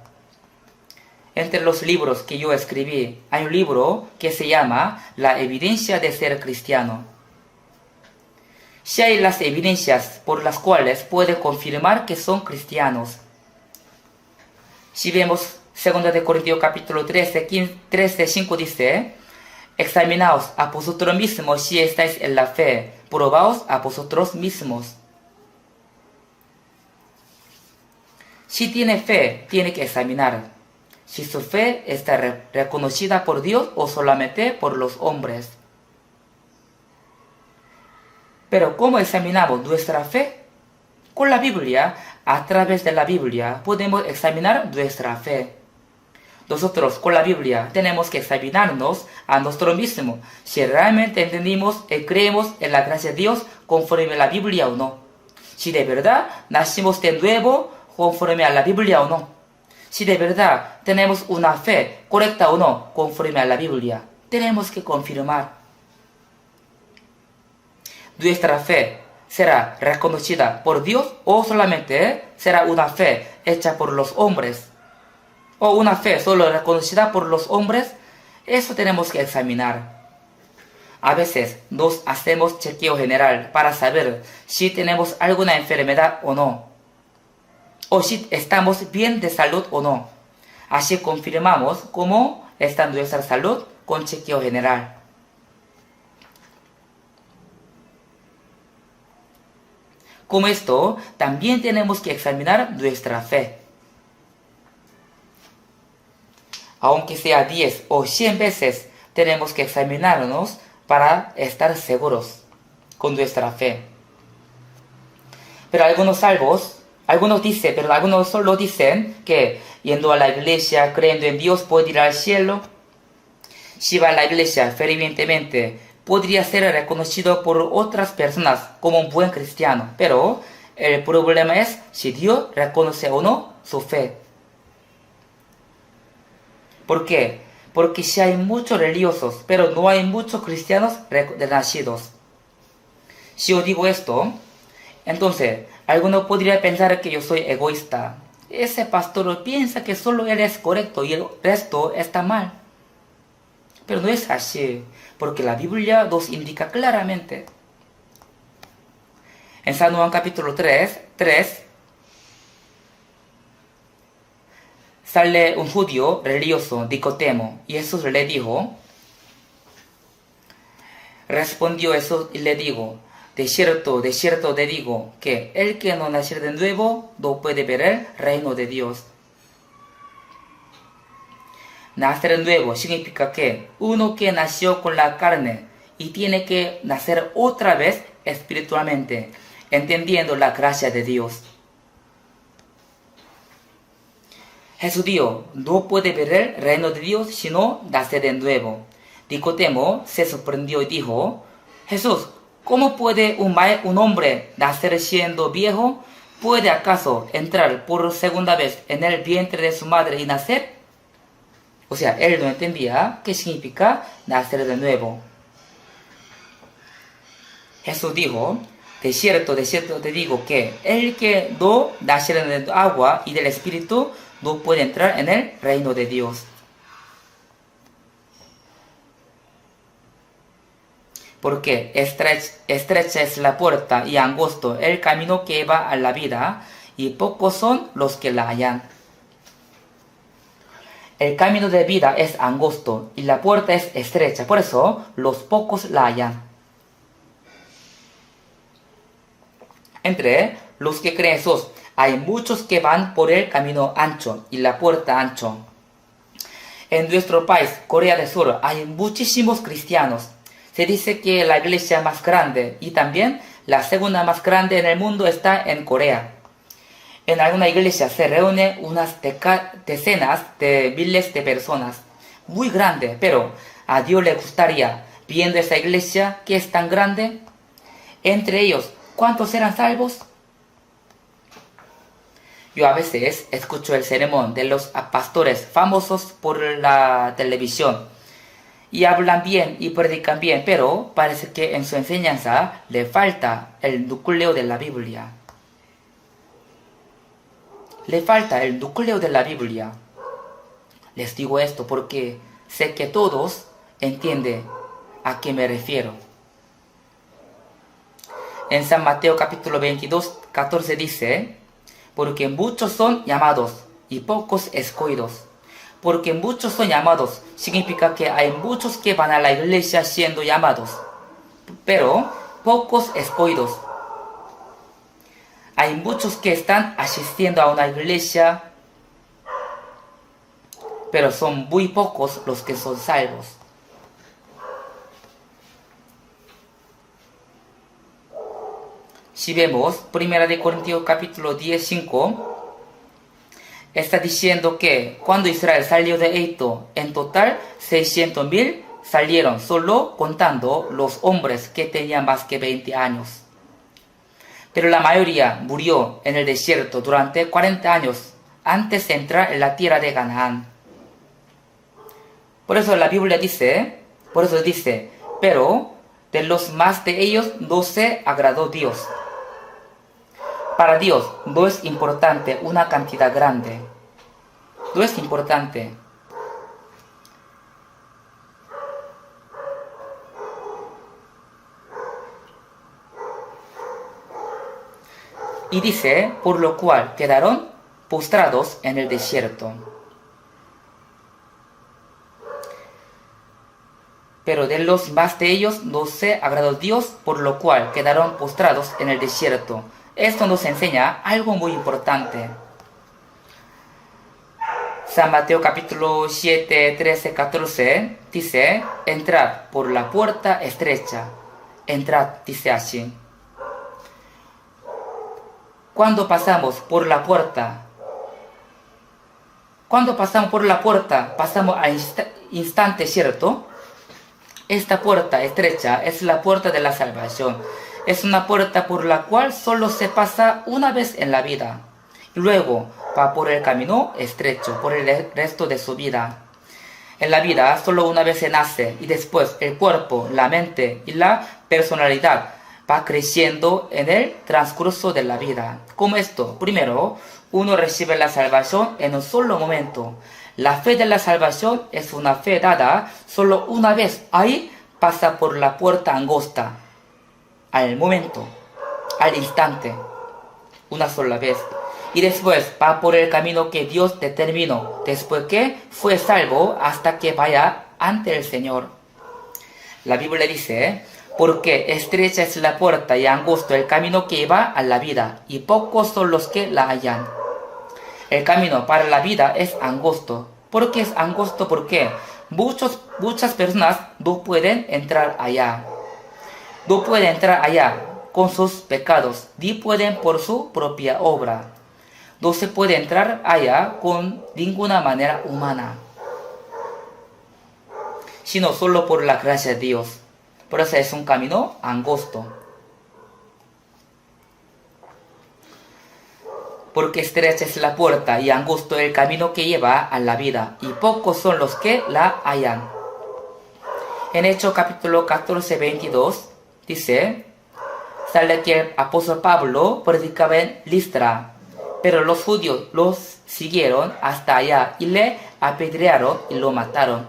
Entre los libros que yo escribí, hay un libro que se llama La evidencia de ser cristiano. Si hay las evidencias por las cuales puede confirmar que son cristianos. Si vemos 2 Corintios capítulo 13, 5 dice, examinaos a vosotros mismos si estáis en la fe, probaos a vosotros mismos. Si tiene fe, tiene que examinar si su fe está reconocida por Dios o solamente por los hombres. Pero ¿cómo examinamos nuestra fe? Con la Biblia, a través de la Biblia, podemos examinar nuestra fe. Nosotros con la Biblia tenemos que examinarnos a nosotros mismos si realmente entendimos y creemos en la gracia de Dios conforme a la Biblia o no. Si de verdad nacimos de nuevo conforme a la Biblia o no. Si de verdad tenemos una fe correcta o no conforme a la Biblia. Tenemos que confirmar. Nuestra fe será reconocida por Dios o solamente será una fe hecha por los hombres. O una fe solo reconocida por los hombres. Eso tenemos que examinar. A veces nos hacemos chequeo general para saber si tenemos alguna enfermedad o no. O si estamos bien de salud o no. Así confirmamos cómo está nuestra salud con chequeo general. Como esto, también tenemos que examinar nuestra fe. Aunque sea 10 o 100 veces, tenemos que examinarnos para estar seguros con nuestra fe. Pero algunos salvos, algunos dicen, pero algunos solo dicen que yendo a la iglesia, creyendo en Dios, puede ir al cielo. Si va a la iglesia fervientemente, podría ser reconocido por otras personas como un buen cristiano. Pero el problema es si Dios reconoce o no su fe. ¿Por qué? Porque si hay muchos religiosos, pero no hay muchos cristianos renacidos. Si yo digo esto, entonces alguno podría pensar que yo soy egoísta. Ese pastor piensa que solo él es correcto y el resto está mal. Pero no es así, porque la Biblia nos indica claramente. En San Juan capítulo 3, sale un judío religioso, Nicodemo, y Jesús le dijo, respondió Jesús y le dijo, de cierto te digo, que el que no naciera de nuevo no puede ver el reino de Dios. Nacer de nuevo significa que uno que nació con la carne y tiene que nacer otra vez espiritualmente, entendiendo la gracia de Dios. Jesús dijo, no puede ver el reino de Dios si no nace de nuevo. Nicodemo se sorprendió y dijo, Jesús, ¿cómo puede un hombre nacer siendo viejo? ¿Puede acaso entrar por segunda vez en el vientre de su madre y nacer? O sea, él no entendía qué significa nacer de nuevo. Jesús dijo, de cierto te digo que el que no naciera del agua y del Espíritu no puede entrar en el reino de Dios. Porque estrecha es la puerta y angosto el camino que va a la vida, y pocos son los que la hallan. El camino de vida es angosto y la puerta es estrecha, por eso los pocos la hallan. Entre los que creen en Jesús hay muchos que van por el camino ancho y la puerta ancho. En nuestro país, Corea del Sur, hay muchísimos cristianos. Se dice que la iglesia más grande y también la segunda más grande en el mundo está en Corea. En alguna iglesia se reúnen unas decenas de miles de personas. Muy grande, pero a Dios le gustaría, viendo esa iglesia que es tan grande, entre ellos, ¿cuántos serán salvos? Yo a veces escucho el sermón de los pastores famosos por la televisión y hablan bien y predican bien, pero parece que en su enseñanza le falta el núcleo de la Biblia. Le falta el núcleo de la Biblia. Les digo esto porque sé que todos entienden a qué me refiero. En San Mateo capítulo 22, 14 dice, porque muchos son llamados y pocos escogidos. Porque muchos son llamados significa que hay muchos que van a la iglesia siendo llamados, pero pocos escogidos. Hay muchos que están asistiendo a una iglesia, pero son muy pocos los que son salvos. Si vemos 1 Corintios capítulo 10, 5, está diciendo que cuando Israel salió de Egipto, en total 600,000 salieron, solo contando los hombres que tenían más que 20 años. Pero la mayoría murió en el desierto durante 40 años antes de entrar en la tierra de Canaán. Por eso la Biblia dice, pero de los más de ellos no se agradó Dios. Para Dios no es importante una cantidad grande. No es importante. Y dice, por lo cual quedaron postrados en el desierto. Pero de los más de ellos no se agradó Dios, por lo cual quedaron postrados en el desierto. Esto nos enseña algo muy importante. San Mateo capítulo 7, 13, 14 dice, entrad por la puerta estrecha. Entrad, dice así. Cuando pasamos por la puerta, pasamos al instante, ¿cierto? Esta puerta estrecha es la puerta de la salvación. Es una puerta por la cual solo se pasa una vez en la vida. Y luego va por el camino estrecho, por el resto de su vida. En la vida solo una vez se nace y después el cuerpo, la mente y la personalidad va creciendo en el transcurso de la vida. ¿Cómo esto? Primero, uno recibe la salvación en un solo momento. La fe de la salvación es una fe dada solo una vez. Ahí pasa por la puerta angosta. Al momento, al instante, una sola vez. Y después va por el camino que Dios determinó, después que fue salvo hasta que vaya ante el Señor. La Biblia dice, porque estrecha es la puerta y angosto el camino que va a la vida, y pocos son los que la hallan. El camino para la vida es angosto. ¿Por qué es angosto? Porque muchas personas no pueden entrar allá. No pueden entrar allá con sus pecados, ni pueden por su propia obra. No se puede entrar allá con ninguna manera humana, sino solo por la gracia de Dios. Por eso es un camino angosto. Porque estrecha es la puerta y angosto el camino que lleva a la vida, y pocos son los que la hallan. En Hechos capítulo 14, 22 dice, sale que el apóstol Pablo predicaba en Listra, pero los judíos los siguieron hasta allá y le apedrearon y lo mataron.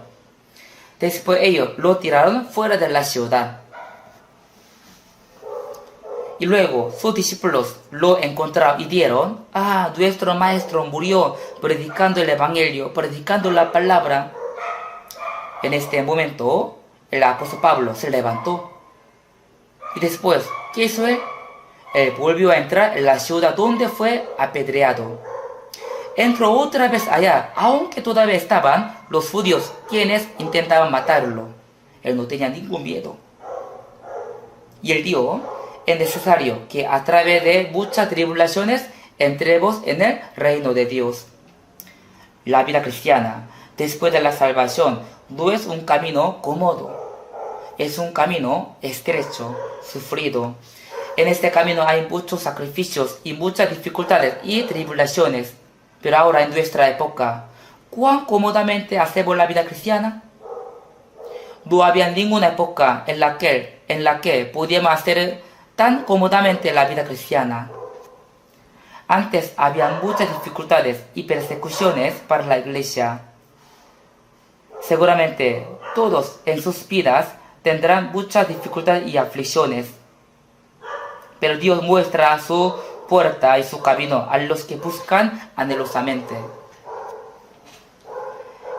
Después ellos lo tiraron fuera de la ciudad. Y luego sus discípulos lo encontraron y dieron, nuestro maestro murió predicando el evangelio, predicando la palabra. En este momento el apóstol Pablo se levantó. Y después, ¿qué hizo él? Él volvió a entrar en la ciudad donde fue apedreado. Entró otra vez allá, aunque todavía estaban los judíos quienes intentaban matarlo. Él no tenía ningún miedo. Y él dijo, es necesario que a través de muchas tribulaciones entremos en el reino de Dios. La vida cristiana, después de la salvación, no es un camino cómodo. Es un camino estrecho, sufrido. En este camino hay muchos sacrificios y muchas dificultades y tribulaciones. Pero ahora en nuestra época, ¿cuán cómodamente hacemos la vida cristiana? No había ninguna época en la que podíamos hacer tan cómodamente la vida cristiana. Antes había muchas dificultades y persecuciones para la iglesia. Seguramente todos en sus vidas tendrán muchas dificultades y aflicciones. Pero Dios muestra su puerta y su camino a los que buscan anhelosamente.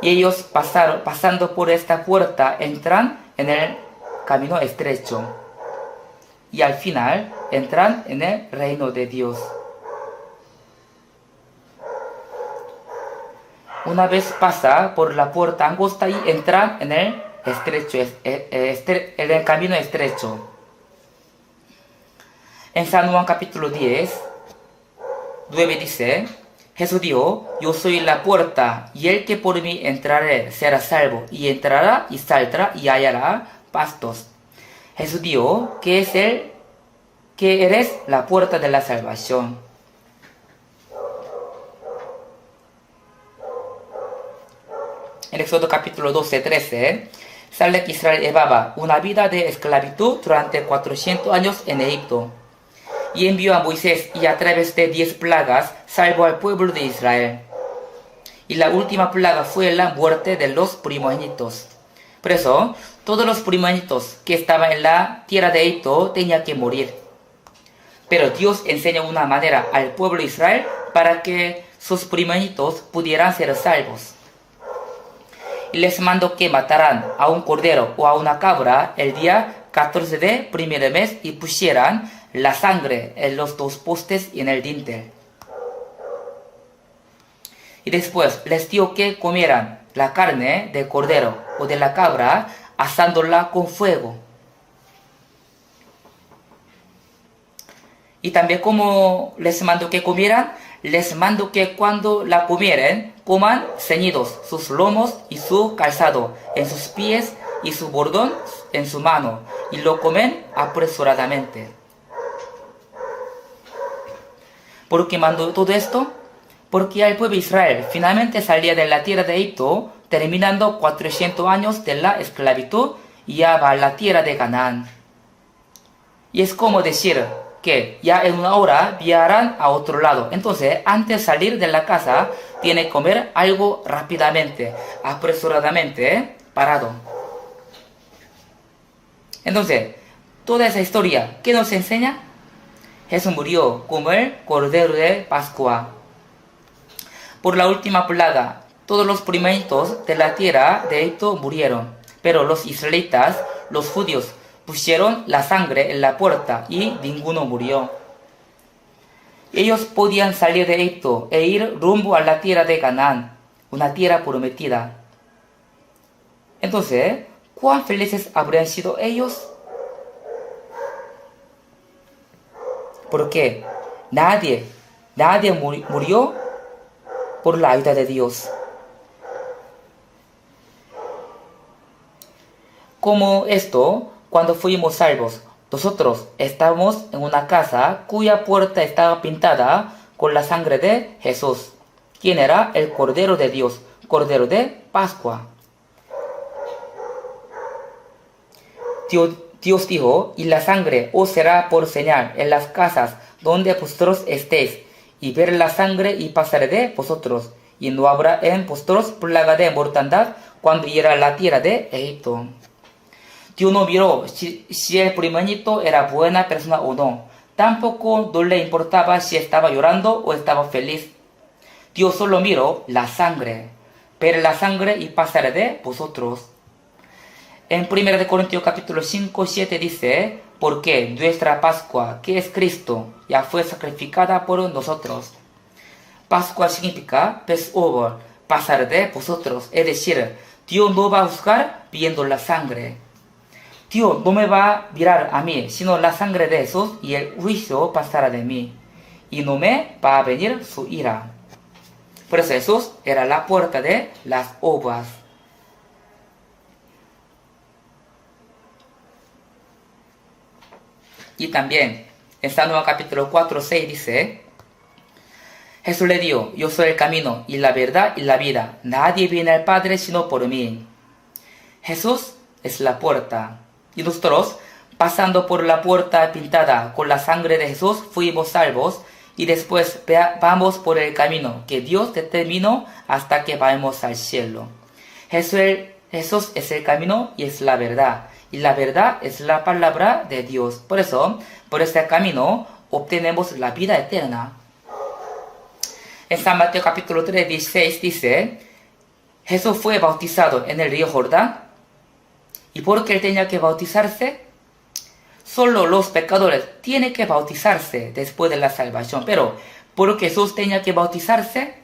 Y ellos pasando por esta puerta entran en el camino estrecho. Y al final entran en el reino de Dios. Una vez pasa por la puerta angosta y entran en el estrecho, en el camino estrecho. En San Juan capítulo 10, 9 dice, Jesús dijo, yo soy la puerta, y el que por mí entrare será salvo, y entrará y saldrá y hallará pastos. Jesús dijo que eres la puerta de la salvación. En Éxodo capítulo 12, 13, sale que Israel llevaba una vida de esclavitud durante 400 años en Egipto. Y envió a Moisés y a través de 10 plagas salvó al pueblo de Israel. Y la última plaga fue la muerte de los primogénitos. Por eso, todos los primogénitos que estaban en la tierra de Egipto tenían que morir. Pero Dios enseñó una manera al pueblo de Israel para que sus primogénitos pudieran ser salvos. Y les mandó que mataran a un cordero o a una cabra el día 14 de primer mes y pusieran la sangre en los dos postes y en el dintel. Y después les dio que comieran la carne del cordero o de la cabra, asándola con fuego. Y también como les mandó que comieran, les mando que cuando la comieren, coman ceñidos sus lomos y su calzado en sus pies y su bordón en su mano, y lo comen apresuradamente. ¿Por qué mandó todo esto? Porque el pueblo de Israel finalmente salía de la tierra de Egipto, terminando 400 años de la esclavitud, y ya va a la tierra de Canaán. Y es como decir que ya en una hora viajarán a otro lado. Entonces, antes de salir de la casa, tiene que comer algo rápidamente, apresuradamente, parado. Entonces, toda esa historia, ¿qué nos enseña? Jesús murió como el Cordero de Pascua. Por la última plaga, todos los primeritos de la tierra de Egipto murieron, pero los israelitas, los judíos, pusieron la sangre en la puerta y ninguno murió. Ellos podían salir de Egipto e ir rumbo a la tierra de Canaán, una tierra prometida. Entonces, ¿cuán felices habrían sido ellos? Porque nadie murió por la ayuda de Dios. Como esto, cuando fuimos salvos, nosotros estábamos en una casa cuya puerta estaba pintada con la sangre de Jesús, quien era el Cordero de Dios, Cordero de Pascua. Dios dijo, y la sangre os será por señal en las casas donde vosotros estéis, y ver la sangre y pasaré de vosotros, y no habrá en vosotros plaga de mortandad cuando hiera la tierra de Egipto. Dios no miró si el primogénito era buena persona o no. Tampoco no le importaba si estaba llorando o estaba feliz. Dios solo miró la sangre. Ver la sangre y pasaré de vosotros. En 1 Corintios capítulo 5, 7 dice, porque nuestra Pascua, que es Cristo, ya fue sacrificada por nosotros. Pascua significa Passover, pasar de vosotros. Es decir, Dios no va a juzgar viendo la sangre. Dios no me va a mirar a mí, sino la sangre de Jesús, y el juicio pasará de mí. Y no me va a venir su ira. Por eso Jesús era la puerta de las ovas. Y también, en San Juan capítulo 4, 6 dice, Jesús le dijo, yo soy el camino y la verdad y la vida. Nadie viene al Padre sino por mí. Jesús es la puerta. Y nosotros, pasando por la puerta pintada con la sangre de Jesús, fuimos salvos. Y después vamos por el camino que Dios determinó hasta que vayamos al cielo. Jesús es el camino y es la verdad. Y la verdad es la palabra de Dios. Por eso, por este camino, obtenemos la vida eterna. En San Mateo capítulo 3, 16 dice, Jesús fue bautizado en el río Jordán. ¿Y por qué él tenía que bautizarse? Solo los pecadores tienen que bautizarse después de la salvación. Pero, ¿por qué Jesús tenía que bautizarse?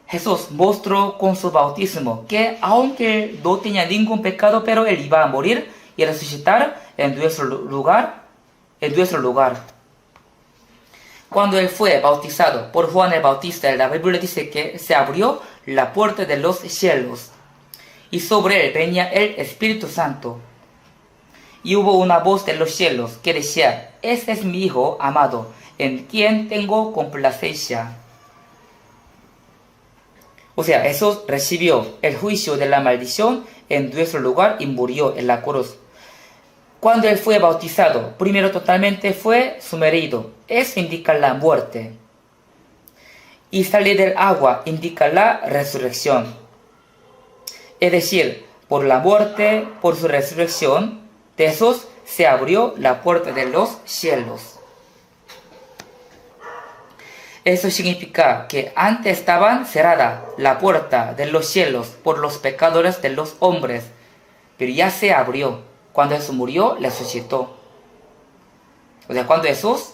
Jesús mostró con su bautismo que aunque no tenía ningún pecado, pero él iba a morir y resucitar en nuestro lugar. Cuando él fue bautizado por Juan el Bautista, la Biblia dice que se abrió la puerta de los cielos y sobre él venía el Espíritu Santo. Y hubo una voz de los cielos que decía, este es mi Hijo amado, en quien tengo complacencia. O sea, Jesús recibió el juicio de la maldición en nuestro lugar y murió en la cruz. Cuando él fue bautizado, primero totalmente fue sumergido. Eso indica la muerte. Y salir del agua indica la resurrección. Es decir, por la muerte, por su resurrección, de Jesús se abrió la puerta de los cielos. Eso significa que antes estaba cerrada la puerta de los cielos por los pecadores de los hombres, pero ya se abrió. Cuando Jesús murió, resucitó. O sea, cuando Jesús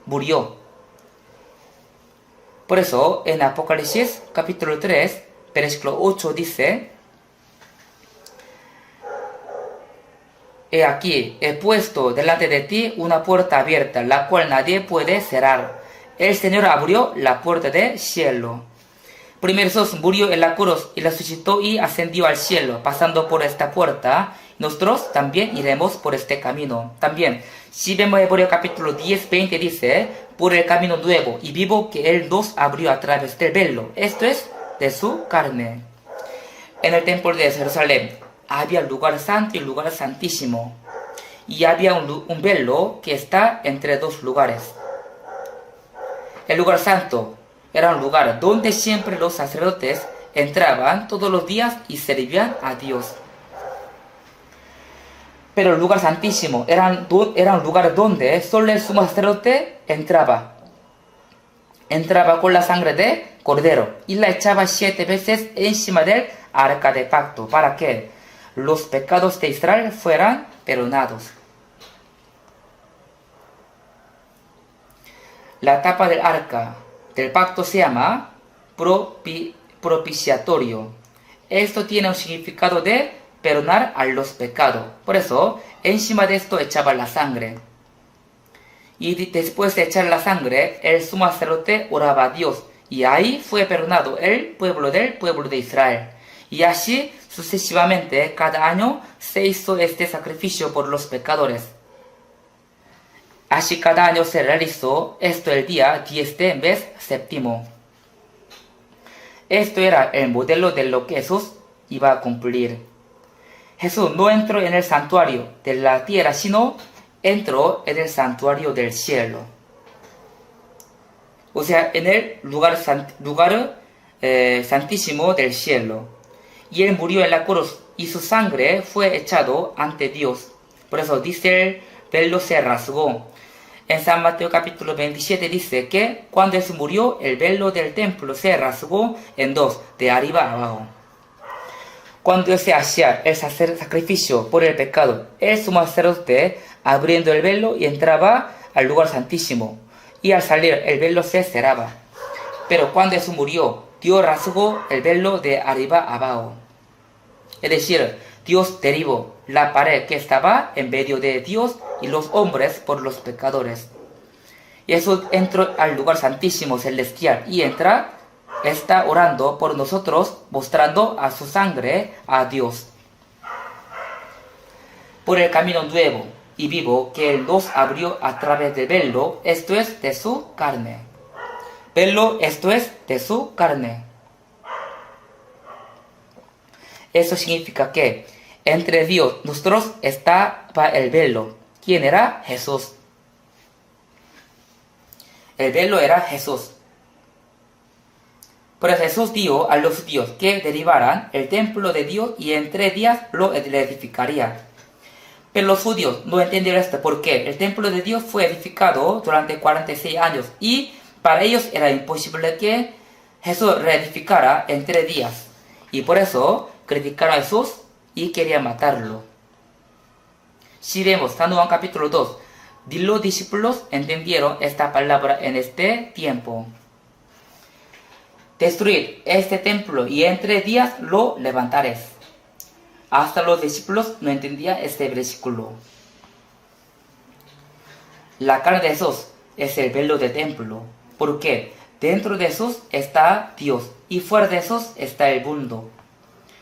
murió, Por eso en Apocalipsis capítulo 3, versículo 8 dice: He aquí, he puesto delante de ti una puerta abierta, la cual nadie puede cerrar. El Señor abrió la puerta del cielo. Primero Jesús murió en la cruz y resucitó y ascendió al cielo, pasando por esta puerta. Nosotros también iremos por este camino. También, si vemos Hebreos capítulo 10, 20 dice: por el camino nuevo y vivo que Él nos abrió a través del velo, esto es, de su carne. En el templo de Jerusalén había lugar santo y lugar santísimo, y había un velo que está entre dos lugares. El lugar santo era un lugar donde siempre los sacerdotes entraban todos los días y servían a Dios. Pero el lugar santísimo era un lugar donde solo el sumo sacerdote entraba. Entraba con la sangre de cordero y la echaba 7 veces encima del arca de pacto para que los pecados de Israel fueran perdonados. La tapa del arca del pacto se llama propiciatorio. Esto tiene un significado de perdonar a los pecados. Por eso, encima de esto echaba la sangre. Y después de echar la sangre, el sumo sacerdote oraba a Dios. Y ahí fue perdonado el pueblo del pueblo de Israel. Y así sucesivamente, cada año se hizo este sacrificio por los pecadores. Así cada año se realizó esto el día 10 del mes séptimo. Esto era el modelo de lo que Jesús iba a cumplir. Jesús no entró en el santuario de la tierra, sino entró en el santuario del cielo. O sea, en el lugar santísimo del cielo. Y Él murió en la cruz y su sangre fue echado ante Dios. Por eso dice el velo se rasgó. En San Mateo capítulo 27 dice que cuando Jesús murió, el velo del templo se rasgó en dos, de arriba a abajo. Cuando se hacía el sacrificio por el pecado, el sumo sacerdote abriendo el velo y entraba al lugar santísimo, y al salir el velo se cerraba. Pero cuando Jesús murió, Dios rasgó el velo de arriba a abajo. Es decir, Dios derribó la pared que estaba en medio de Dios y los hombres por los pecadores. Y Jesús entró al lugar santísimo celestial y está orando por nosotros, mostrando a su sangre a Dios. Por el camino nuevo y vivo que Él nos abrió a través del velo, esto es de su carne. Velo, esto es de su carne. Eso significa que entre Dios y nosotros estaba el velo. ¿Quién era? Jesús. El velo era Jesús. Por eso Jesús dijo a los judíos que derribaran el templo de Dios y en 3 días lo edificaría. Pero los judíos no entendieron esto porque el templo de Dios fue edificado durante 46 años y para ellos era imposible que Jesús reedificara en 3 días. Y por eso criticaron a Jesús y querían matarlo. Si vemos San Juan capítulo 2, los discípulos entendieron esta palabra en este tiempo. Destruir este templo y en 3 días lo levantaré. Hasta los discípulos no entendían este versículo. La carne de Jesús es el velo del templo, porque dentro de Jesús está Dios y fuera de Jesús está el mundo.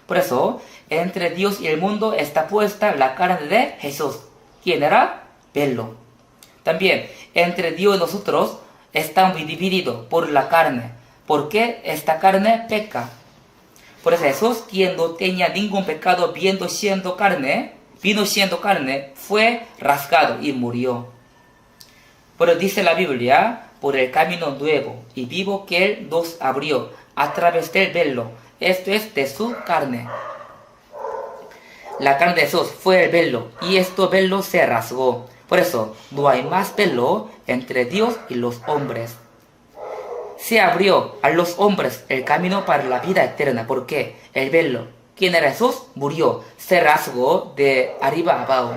Por eso, entre Dios y el mundo está puesta la carne de Jesús, quien era velo. También, entre Dios y nosotros estamos divididos por la carne, porque esta carne peca. Por eso Jesús, quien no tenía ningún pecado, vino siendo carne, fue rasgado y murió. Pero dice la Biblia, por el camino nuevo y vivo que Él nos abrió a través del velo, esto es de su carne. La carne de Jesús fue el velo y este velo se rasgó. Por eso no hay más velo entre Dios y los hombres. Se abrió a los hombres el camino para la vida eterna, porque el velo, quien era Jesús, murió, se rasgó de arriba a abajo.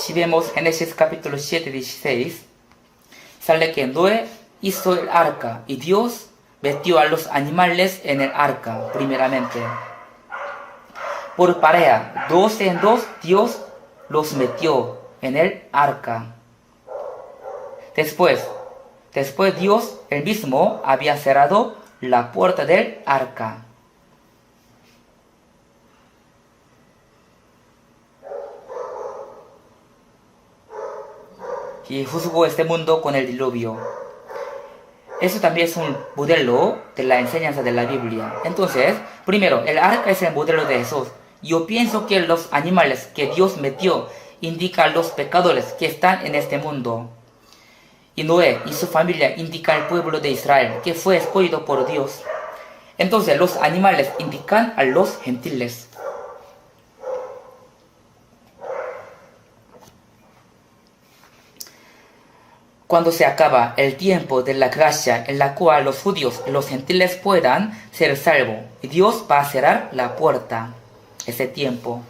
si vemos Génesis capítulo 7, 16, sale que Noé hizo el arca y Dios metió a los animales en el arca, primeramente. Por pareja, dos en dos, Dios los metió en el arca. Después Dios él mismo había cerrado la puerta del arca. Y juzgó este mundo con el diluvio. Eso también es un modelo de la enseñanza de la Biblia. Entonces, primero, el arca es el modelo de Jesús. Yo pienso que los animales que Dios metió indican los pecadores que están en este mundo. Y Noé y su familia indican el pueblo de Israel, que fue escogido por Dios. Entonces, los animales indican a los gentiles. Cuando se acaba el tiempo de la gracia en la cual los judíos y los gentiles puedan ser salvos, Dios va a cerrar la puerta ese tiempo.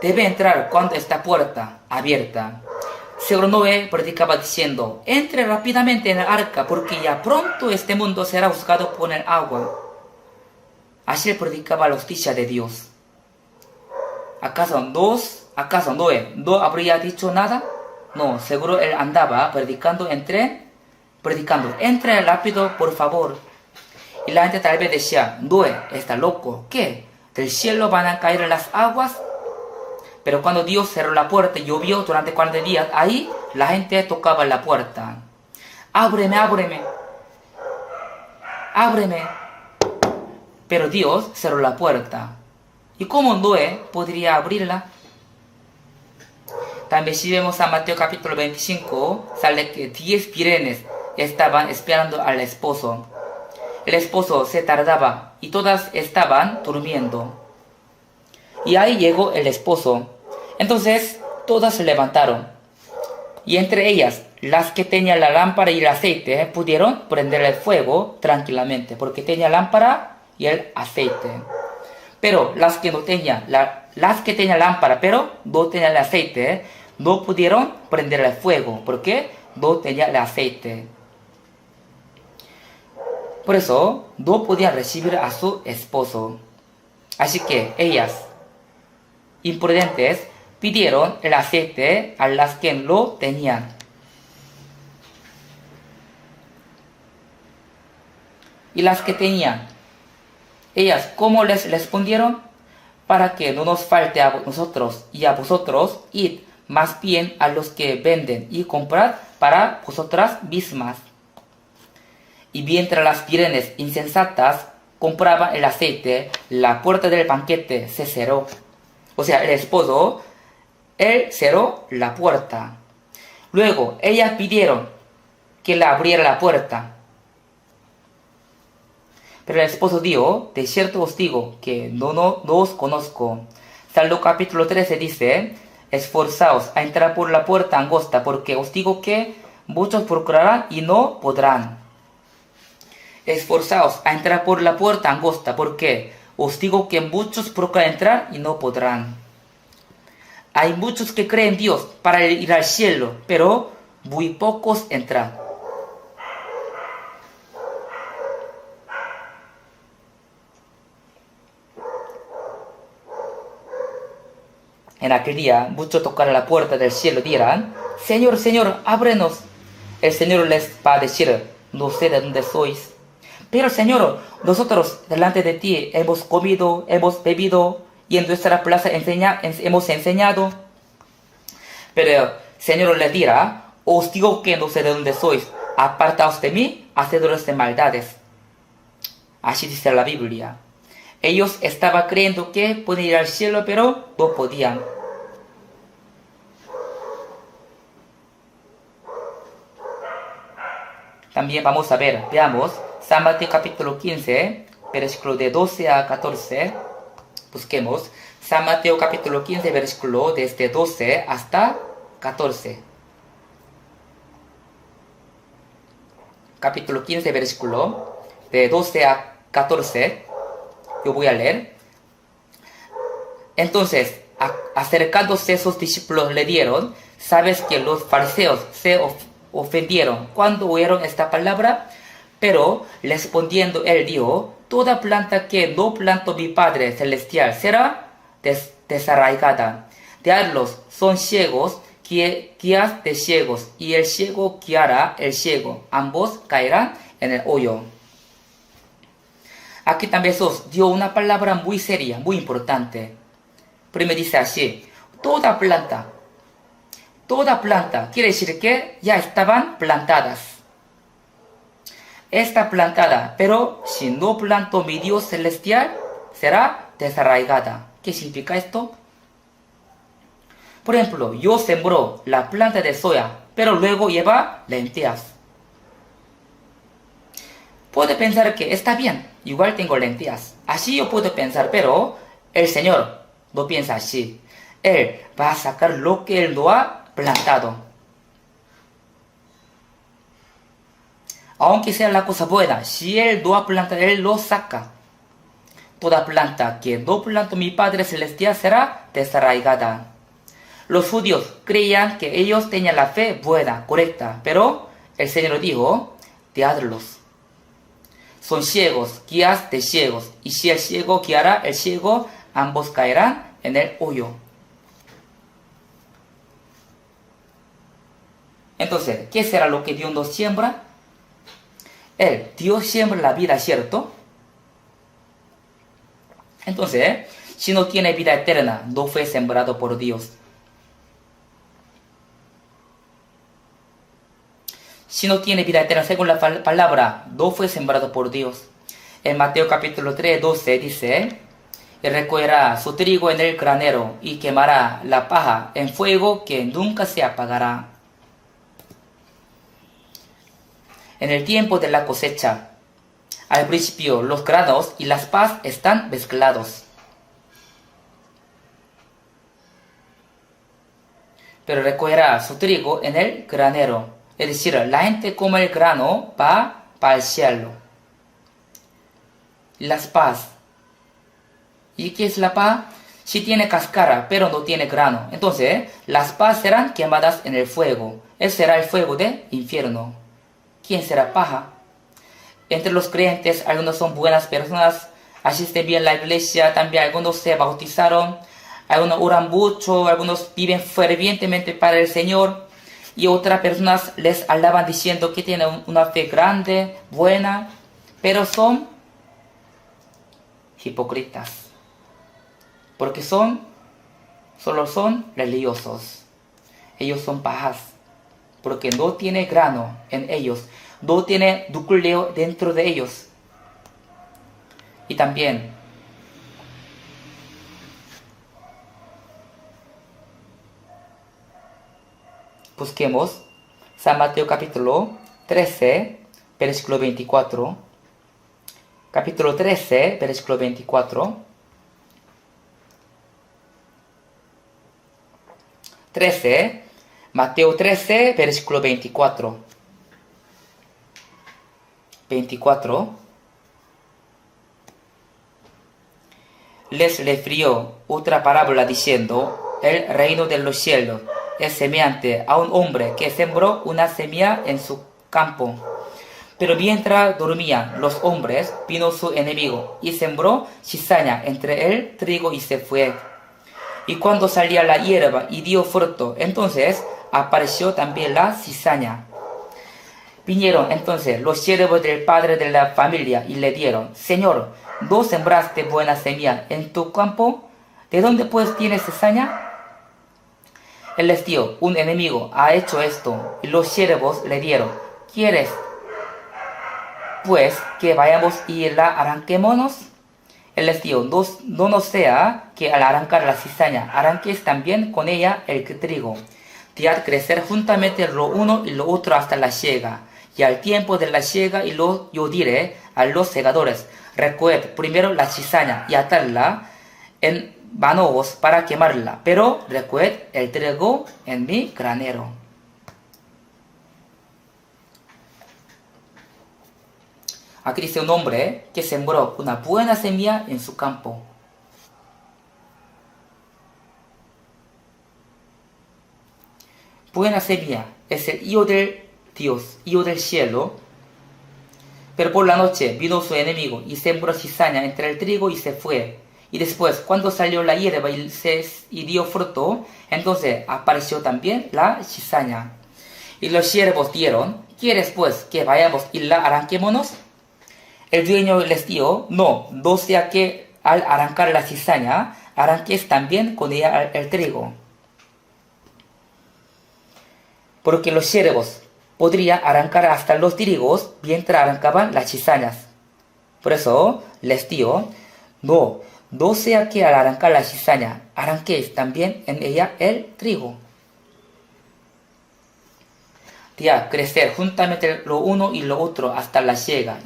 Debe entrar cuando esta puerta abierta. Seguro Noé predicaba diciendo, entre rápidamente en el arca porque ya pronto este mundo será juzgado por el agua. Así predicaba la justicia de Dios. ¿Acaso Noé no habría dicho nada? No, seguro él andaba predicando, entre rápido, por favor. Y la gente tal vez decía, Noé está loco, ¿qué? ¿Del cielo van a caer las aguas? Pero cuando Dios cerró la puerta y llovió durante 40 días, ahí la gente tocaba la puerta. Ábreme, ábreme, ábreme. Pero Dios cerró la puerta. ¿Y cómo Noé podría abrirla? También si vemos a Mateo capítulo 25, sale que 10 vírgenes estaban esperando al esposo. El esposo se tardaba y todas estaban durmiendo. Y ahí llegó el esposo. Entonces todas se levantaron. Y entre ellas, las que tenían la lámpara y el aceite, pudieron prender el fuego tranquilamente, porque tenía lámpara y el aceite. Pero las que tenían lámpara, pero no tenían el aceite, no pudieron prender el fuego, porque no tenían el aceite. Por eso, no podían recibir a su esposo. Así que ellas, imprudentes, pidieron el aceite a las que lo tenían. Y las que tenían, ellas, ¿cómo les respondieron? Para que no nos falte a nosotros y a vosotros, id más bien a los que venden y comprad para vosotras mismas. Y mientras las vírgenes insensatas compraban el aceite, la puerta del banquete se cerró. O sea, el esposo, él cerró la puerta. Luego, ellas pidieron que le abriera la puerta. Pero el esposo dijo, de cierto os digo que no os conozco. Salmo capítulo 13 dice, esforzaos a entrar por la puerta angosta, porque os digo que muchos procurarán y no podrán. Esforzaos a entrar por la puerta angosta, porque os digo que muchos procuran entrar y no podrán. Hay muchos que creen en Dios para ir al cielo, pero muy pocos entran. En aquel día, muchos tocarán la puerta del cielo y dirán, Señor, Señor, ábrenos. El Señor les va a decir, no sé de dónde sois. Pero Señor, nosotros delante de ti hemos comido, hemos bebido, y en nuestra plaza hemos enseñado. Pero el Señor les dirá, os digo que no sé de dónde sois, apartaos de mí, hacedores de maldades. Así dice la Biblia. Ellos estaban creyendo que podían ir al cielo, pero no podían. También vamos a ver, veamos, San Mateo capítulo 15, versículo de 12 a 14. Busquemos San Mateo capítulo 15, versículo desde 12 hasta 14. Capítulo 15, versículo de 12 a 14. Yo voy a leer. Entonces, acercándose sus discípulos le dieron, sabes que los fariseos se ofendieron cuando oyeron esta palabra, pero respondiendo él dijo, toda planta que no plantó mi Padre Celestial será desarraigada. Diablos son ciegos, guías de ciegos, y el ciego guiará el ciego, ambos caerán en el hoyo. Aquí también Jesús dio una palabra muy seria, muy importante. Primero dice así, toda planta quiere decir que ya estaban plantadas. Está plantada, pero si no plantó mi Dios celestial, será desarraigada. ¿Qué significa esto? Por ejemplo, yo sembró la planta de soya, pero luego lleva lentejas. Puede pensar que está bien, igual tengo lentejas. Así yo puedo pensar, pero el Señor no piensa así. Él va a sacar lo que Él no ha plantado. Aunque sea la cosa buena, si Él no ha plantado, Él lo saca. Toda planta que no plantó mi Padre Celestial será desarraigada. Los judíos creían que ellos tenían la fe buena, correcta, pero el Señor dijo, diablos. Son ciegos, guías de ciegos, y si el ciego guiará el ciego, ambos caerán en el hoyo. Entonces, ¿qué será lo que Dios nos siembra? Dios siembra la vida, ¿cierto? Entonces, si no tiene vida eterna, no fue sembrado por Dios. Si no tiene vida eterna, según la palabra, no fue sembrado por Dios. En Mateo capítulo 3, 12 dice, y recogerá su trigo en el granero y quemará la paja en fuego que nunca se apagará. En el tiempo de la cosecha, al principio los granos y las pajas están mezclados. Pero recogerá su trigo en el granero. Es decir, la gente come el grano va al cielo. Las pajas. ¿Y qué es la paja? Si tiene cáscara, pero no tiene grano. Entonces, las pajas serán quemadas en el fuego. Ese será el fuego del infierno. ¿Quién será paja? Entre los creyentes, algunos son buenas personas, asisten bien a la iglesia, también algunos se bautizaron, algunos oran mucho, algunos viven fervientemente para el Señor, y otras personas les alaban diciendo que tienen una fe grande, buena, pero son hipócritas, porque solo son religiosos. Ellos son pajas, porque no tiene grano en ellos, no tiene núcleo dentro de ellos. Y también busquemos San Mateo capítulo 13, versículo 24. Capítulo 13, versículo 24. 13, Mateo 13, versículo 24. 24. Les refirió otra parábola diciendo, el reino de los cielos es semejante a un hombre que sembró una semilla en su campo. Pero mientras dormían los hombres, vino su enemigo y sembró cizaña entre el trigo y se fue. Y cuando salía la hierba y dio fruto, entonces apareció también la cizaña. Vinieron entonces los siervos del padre de la familia y le dieron, Señor, ¿no sembraste buena semilla en tu campo? ¿De dónde pues tienes cizaña? Él les dio, un enemigo ha hecho esto. Y los siervos le dieron, ¿quieres pues que vayamos y la arranquémonos? Él les dijo, no nos sea que al arrancar la cizaña arranques también con ella el trigo. Dejad crecer juntamente lo uno y lo otro hasta la siega. Y al tiempo de la siega yo diré a los segadores, recoged primero la cizaña y atadla en manojos para quemarla, pero recoged el trigo en mi granero. Aquí dice un hombre, un hombre que sembró una buena semilla en su campo. buena semilla, es el hijo del Dios, hijo del cielo. Pero por la noche vino su enemigo y sembró cizaña entre el trigo y se fue. Y después, cuando salió la hierba y dio fruto, entonces apareció también la cizaña. Y los siervos dijeron: ¿quieres pues que vayamos y la arranquémonos? El dueño les dijo: no sea que al arrancar la cizaña, arranques también con ella el trigo. Porque los siervos podrían arrancar hasta los trigos mientras arrancaban las cizañas. Por eso les digo: no sea que al arrancar la cizaña, arranquéis también en ella el trigo. Ya, crecer juntamente lo uno y lo otro hasta la siega.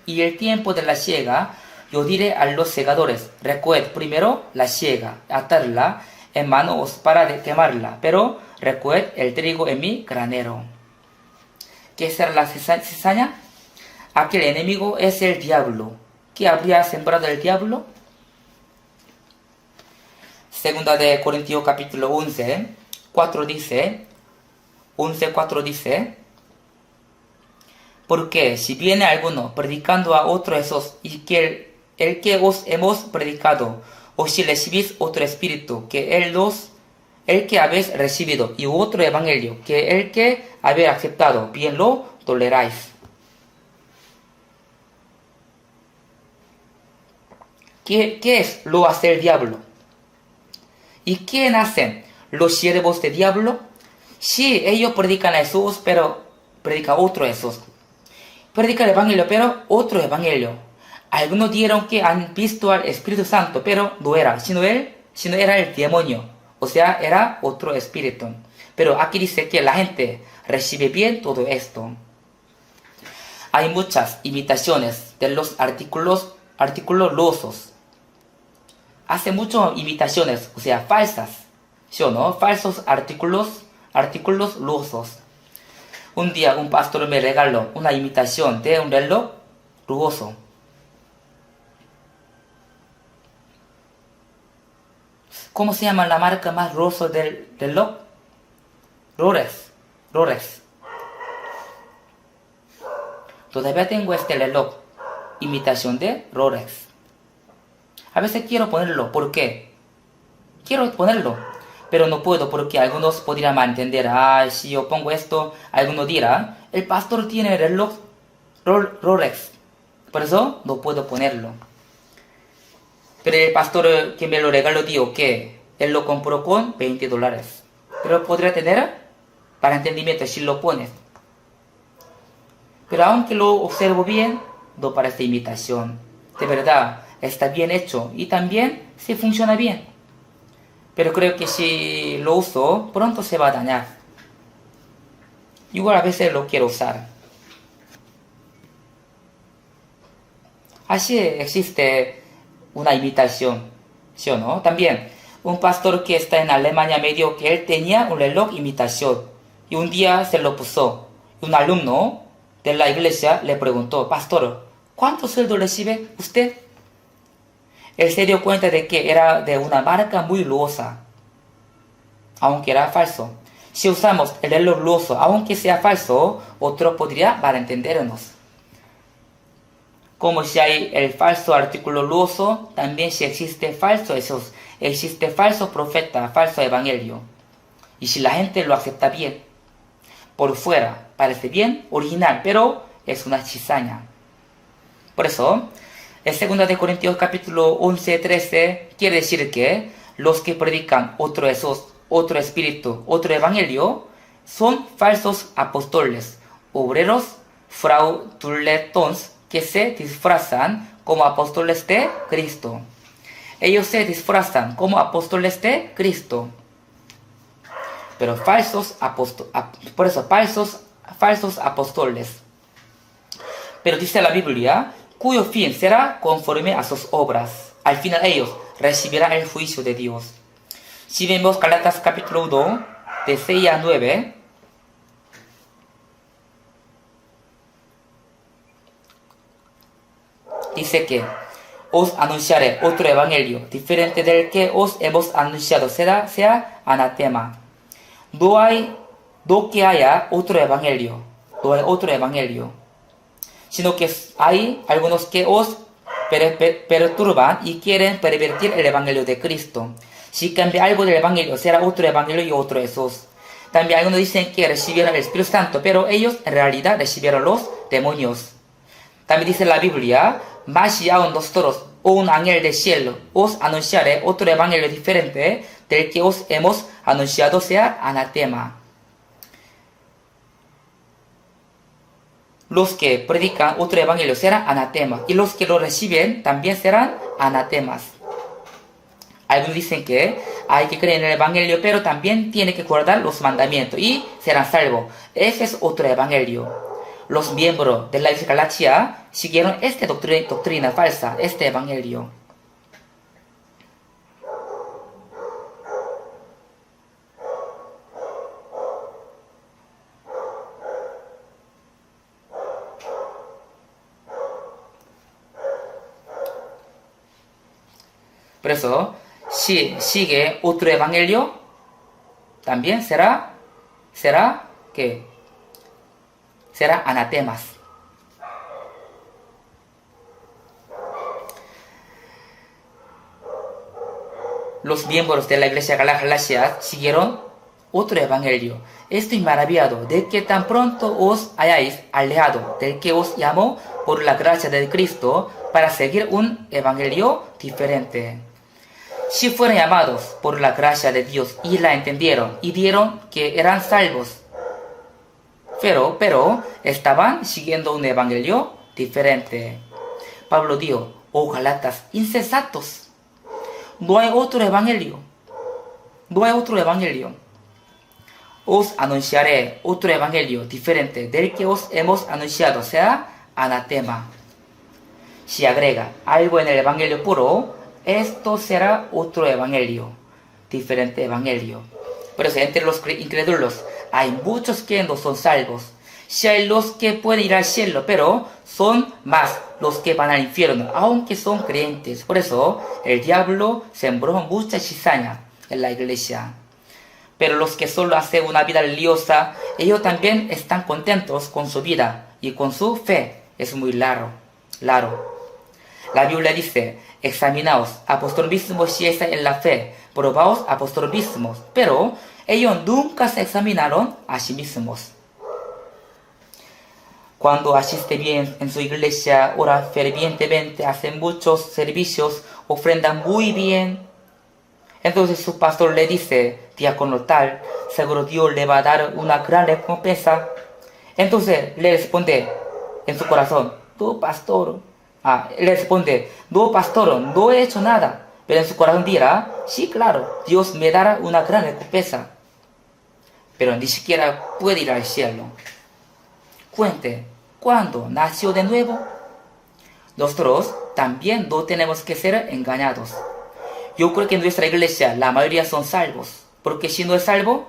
Y el tiempo de la siega, yo diré a los segadores: recoged primero la siega, atadla en manos para quemarla, pero recoged el trigo en mi granero. ¿Qué será la cizaña? Aquel enemigo es el diablo. ¿Qué habría sembrado el diablo? Segunda de Corintios capítulo 11, 4 dice, 11:4 dice: porque si viene alguno predicando a otro Jesús y que el que os hemos predicado, o si recibís otro espíritu que el que habéis recibido, y otro evangelio que el que habéis aceptado, bien lo toleráis. ¿Qué es lo hace el diablo? ¿Y quién hacen los siervos del diablo? Sí, ellos predican a Jesús, pero predica otro Jesús. Predica el evangelio, pero otro evangelio. Algunos dijeron que han visto al Espíritu Santo, pero no era, sino era el demonio. O sea, era otro espíritu. Pero aquí dice que la gente recibe bien todo esto. Hay muchas imitaciones de los artículos losos. Hace muchas imitaciones, o sea, falsas. ¿Sí o no? Falsos artículos lujosos. Un día un pastor me regaló una imitación de un reloj lujoso. ¿Cómo se llama la marca más lujosa del reloj? Rolex. Todavía tengo este reloj, imitación de Rolex. A veces quiero ponerlo, ¿por qué? Quiero ponerlo, pero no puedo porque algunos podrían malentender. Si yo pongo esto, algunos dirán: el pastor tiene el reloj Rolex, por eso no puedo ponerlo. Pero el pastor que me lo regaló dijo que él lo compró con $20. Pero podría tener para entendimiento si lo pones. Pero aunque lo observo bien, no parece imitación. De verdad, está bien hecho y también sí funciona bien. Pero creo que si lo uso, pronto se va a dañar. Igual a veces lo quiero usar. Así existe una imitación, ¿sí o no? También, un pastor que está en Alemania me dijo que él tenía un reloj imitación y un día se lo puso. Y un alumno de la iglesia le preguntó: pastor, ¿cuánto sueldo recibe usted? Él se dio cuenta de que era de una marca muy lujosa, aunque era falso. Si usamos el reloj lujoso, aunque sea falso, otro podría malentendernos. Como si hay el falso artículo lujoso, también si existe falso Jesús, existe falso profeta, falso evangelio. Y si la gente lo acepta bien, por fuera parece bien, original, pero es una cizaña. Por eso, en 2 Corintios capítulo 11, 13, quiere decir que los que predican otro Jesús, otro espíritu, otro evangelio, son falsos apóstoles, obreros fraudulentos, que se disfrazan como apóstoles de Cristo. Ellos se disfrazan como apóstoles de Cristo. Pero falsos apóstoles. Pero dice la Biblia, cuyo fin será conforme a sus obras. Al final ellos recibirán el juicio de Dios. Si vemos Gálatas capítulo 1, de 6 a 9, dice que os anunciaré otro evangelio, diferente del que os hemos anunciado, sea anatema. No hay no que haya otro evangelio, no hay otro evangelio, sino que hay algunos que os perturban y quieren pervertir el evangelio de Cristo. Si cambia algo del evangelio, será otro evangelio y otro Jesús. También algunos dicen que recibieron el Espíritu Santo, pero ellos en realidad recibieron los demonios. También dice la Biblia, mas si aún nosotros o un ángel del cielo os anunciare otro evangelio diferente del que os hemos anunciado, sea anatema. Los que predican otro evangelio serán anatemas, y los que lo reciben también serán anatemas. Algunos dicen que hay que creer en el evangelio, pero también tiene que guardar los mandamientos y serán salvos. Ese es otro evangelio. Los miembros de la Iglesia Galacia siguieron esta doctrina falsa, este evangelio. Por eso, si sigue otro evangelio, también será anatemas. Los miembros de la Iglesia Galacia siguieron otro evangelio. Estoy maravillado de que tan pronto os hayáis alejado del que os llamó por la gracia de Cristo para seguir un evangelio diferente. Si fueron llamados por la gracia de Dios y la entendieron y vieron que eran salvos, pero estaban siguiendo un evangelio diferente. Pablo dijo, oh Galatas, insensatos, no hay otro evangelio, no hay otro evangelio. Os anunciaré otro evangelio diferente del que os hemos anunciado, sea anatema. Si agrega algo en el evangelio puro, esto será otro evangelio, diferente evangelio. Por eso entre los incrédulos hay muchos que no son salvos. Si hay los que pueden ir al cielo, pero son más los que van al infierno, aunque son creyentes. Por eso el diablo sembró mucha cizaña en la iglesia. Pero los que solo hacen una vida religiosa, ellos también están contentos con su vida y con su fe. Es muy largo. La Biblia dice, examinaos a vosotros mismos si estáis en la fe, probaos a vosotros mismos. Pero ellos nunca se examinaron a sí mismos. Cuando asiste bien en su iglesia, oran fervientemente, hacen muchos servicios, ofrendan muy bien. Entonces su pastor le dice, diácono tal, seguro Dios le va a dar una gran recompensa. Entonces le responde en su corazón, no pastor, no he hecho nada. Pero en su corazón dirá, sí, claro, Dios me dará una gran recompensa. Pero ni siquiera puede ir al cielo. Cuente, ¿cuándo nació de nuevo? Nosotros también no tenemos que ser engañados. Yo creo que en nuestra iglesia la mayoría son salvos. Porque si no es salvo,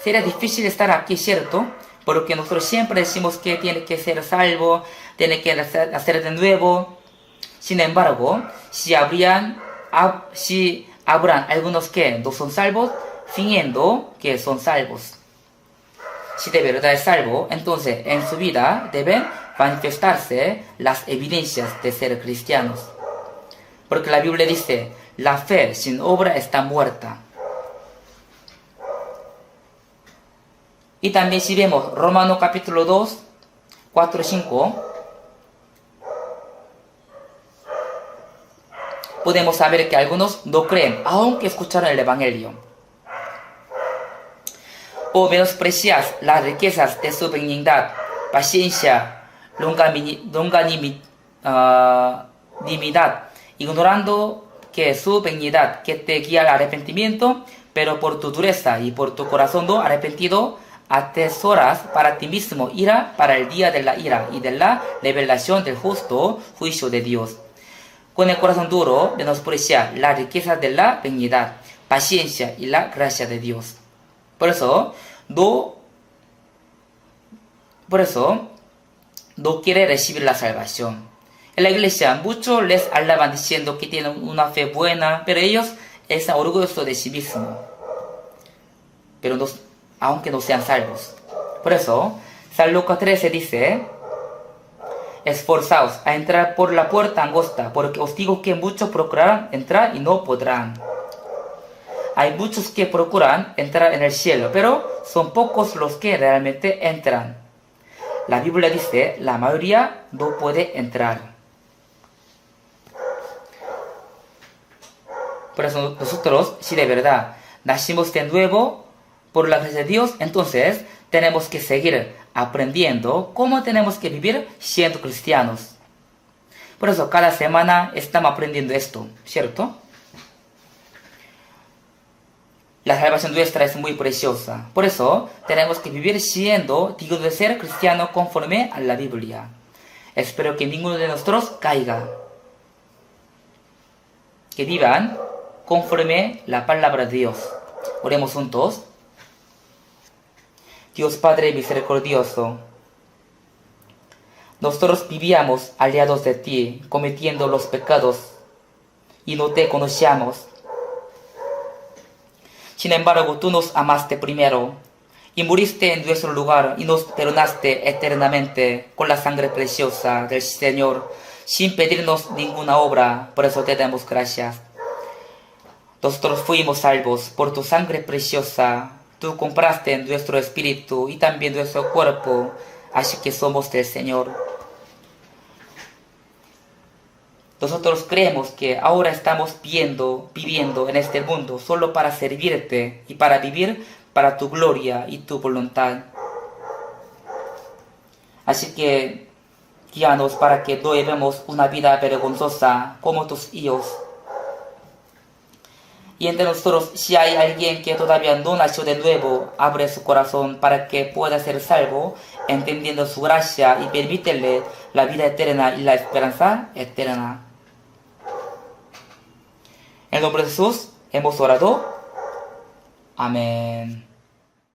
sería difícil estar aquí, ¿cierto? Porque nosotros siempre decimos que tiene que ser salvo, tiene que nacer de nuevo. Sin embargo, si habrán algunos que no son salvos, fingiendo que son salvos. Si de verdad es salvo, entonces en su vida deben manifestarse las evidencias de ser cristianos. Porque la Biblia dice, la fe sin obra está muerta. Y también si vemos Romanos capítulo 2, 4 y 5, podemos saber que algunos no creen, aunque escucharon el Evangelio. O menosprecias las riquezas de su benignidad, paciencia, longanimidad, ignorando que su benignidad que te guía al arrepentimiento, pero por tu dureza y por tu corazón no arrepentido, atesoras para ti mismo ira para el día de la ira y de la revelación del justo juicio de Dios. Con el corazón duro menospreciar las riquezas de la benignidad, paciencia y la gracia de Dios. Por eso no quiere recibir la salvación. En la iglesia muchos les alaban diciendo que tienen una fe buena, pero ellos están orgullosos de sí mismos. Pero aunque no sean salvos. Por eso, San Lucas 13 dice, esforzaos a entrar por la puerta angosta, porque os digo que muchos procurarán entrar y no podrán. Hay muchos que procuran entrar en el cielo, pero son pocos los que realmente entran. La Biblia dice, la mayoría no puede entrar. Por eso nosotros, si de verdad nacimos de nuevo por la gracia de Dios, entonces tenemos que seguir aprendiendo cómo tenemos que vivir siendo cristianos. Por eso cada semana estamos aprendiendo esto, ¿cierto? La salvación nuestra es muy preciosa. Por eso tenemos que vivir siendo dignos de ser cristianos conforme a la Biblia. Espero que ninguno de nosotros caiga. Que vivan conforme la palabra de Dios. Oremos juntos. Dios Padre misericordioso, nosotros vivíamos aliados de ti, cometiendo los pecados, y no te conocíamos. Sin embargo, tú nos amaste primero, y muriste en nuestro lugar, y nos perdonaste eternamente con la sangre preciosa del Señor, sin pedirnos ninguna obra. Por eso te damos gracias. Nosotros fuimos salvos por tu sangre preciosa. Tú compraste nuestro espíritu y también nuestro cuerpo, así que somos del Señor. Nosotros creemos que ahora estamos viviendo en este mundo solo para servirte y para vivir para tu gloria y tu voluntad. Así que guíanos para que no llevemos una vida vergonzosa como tus hijos. Y entre nosotros, si hay alguien que todavía no nació de nuevo, abre su corazón para que pueda ser salvo, entendiendo su gracia y permítele la vida eterna y la esperanza eterna. En el nombre de Jesús hemos orado. Amén.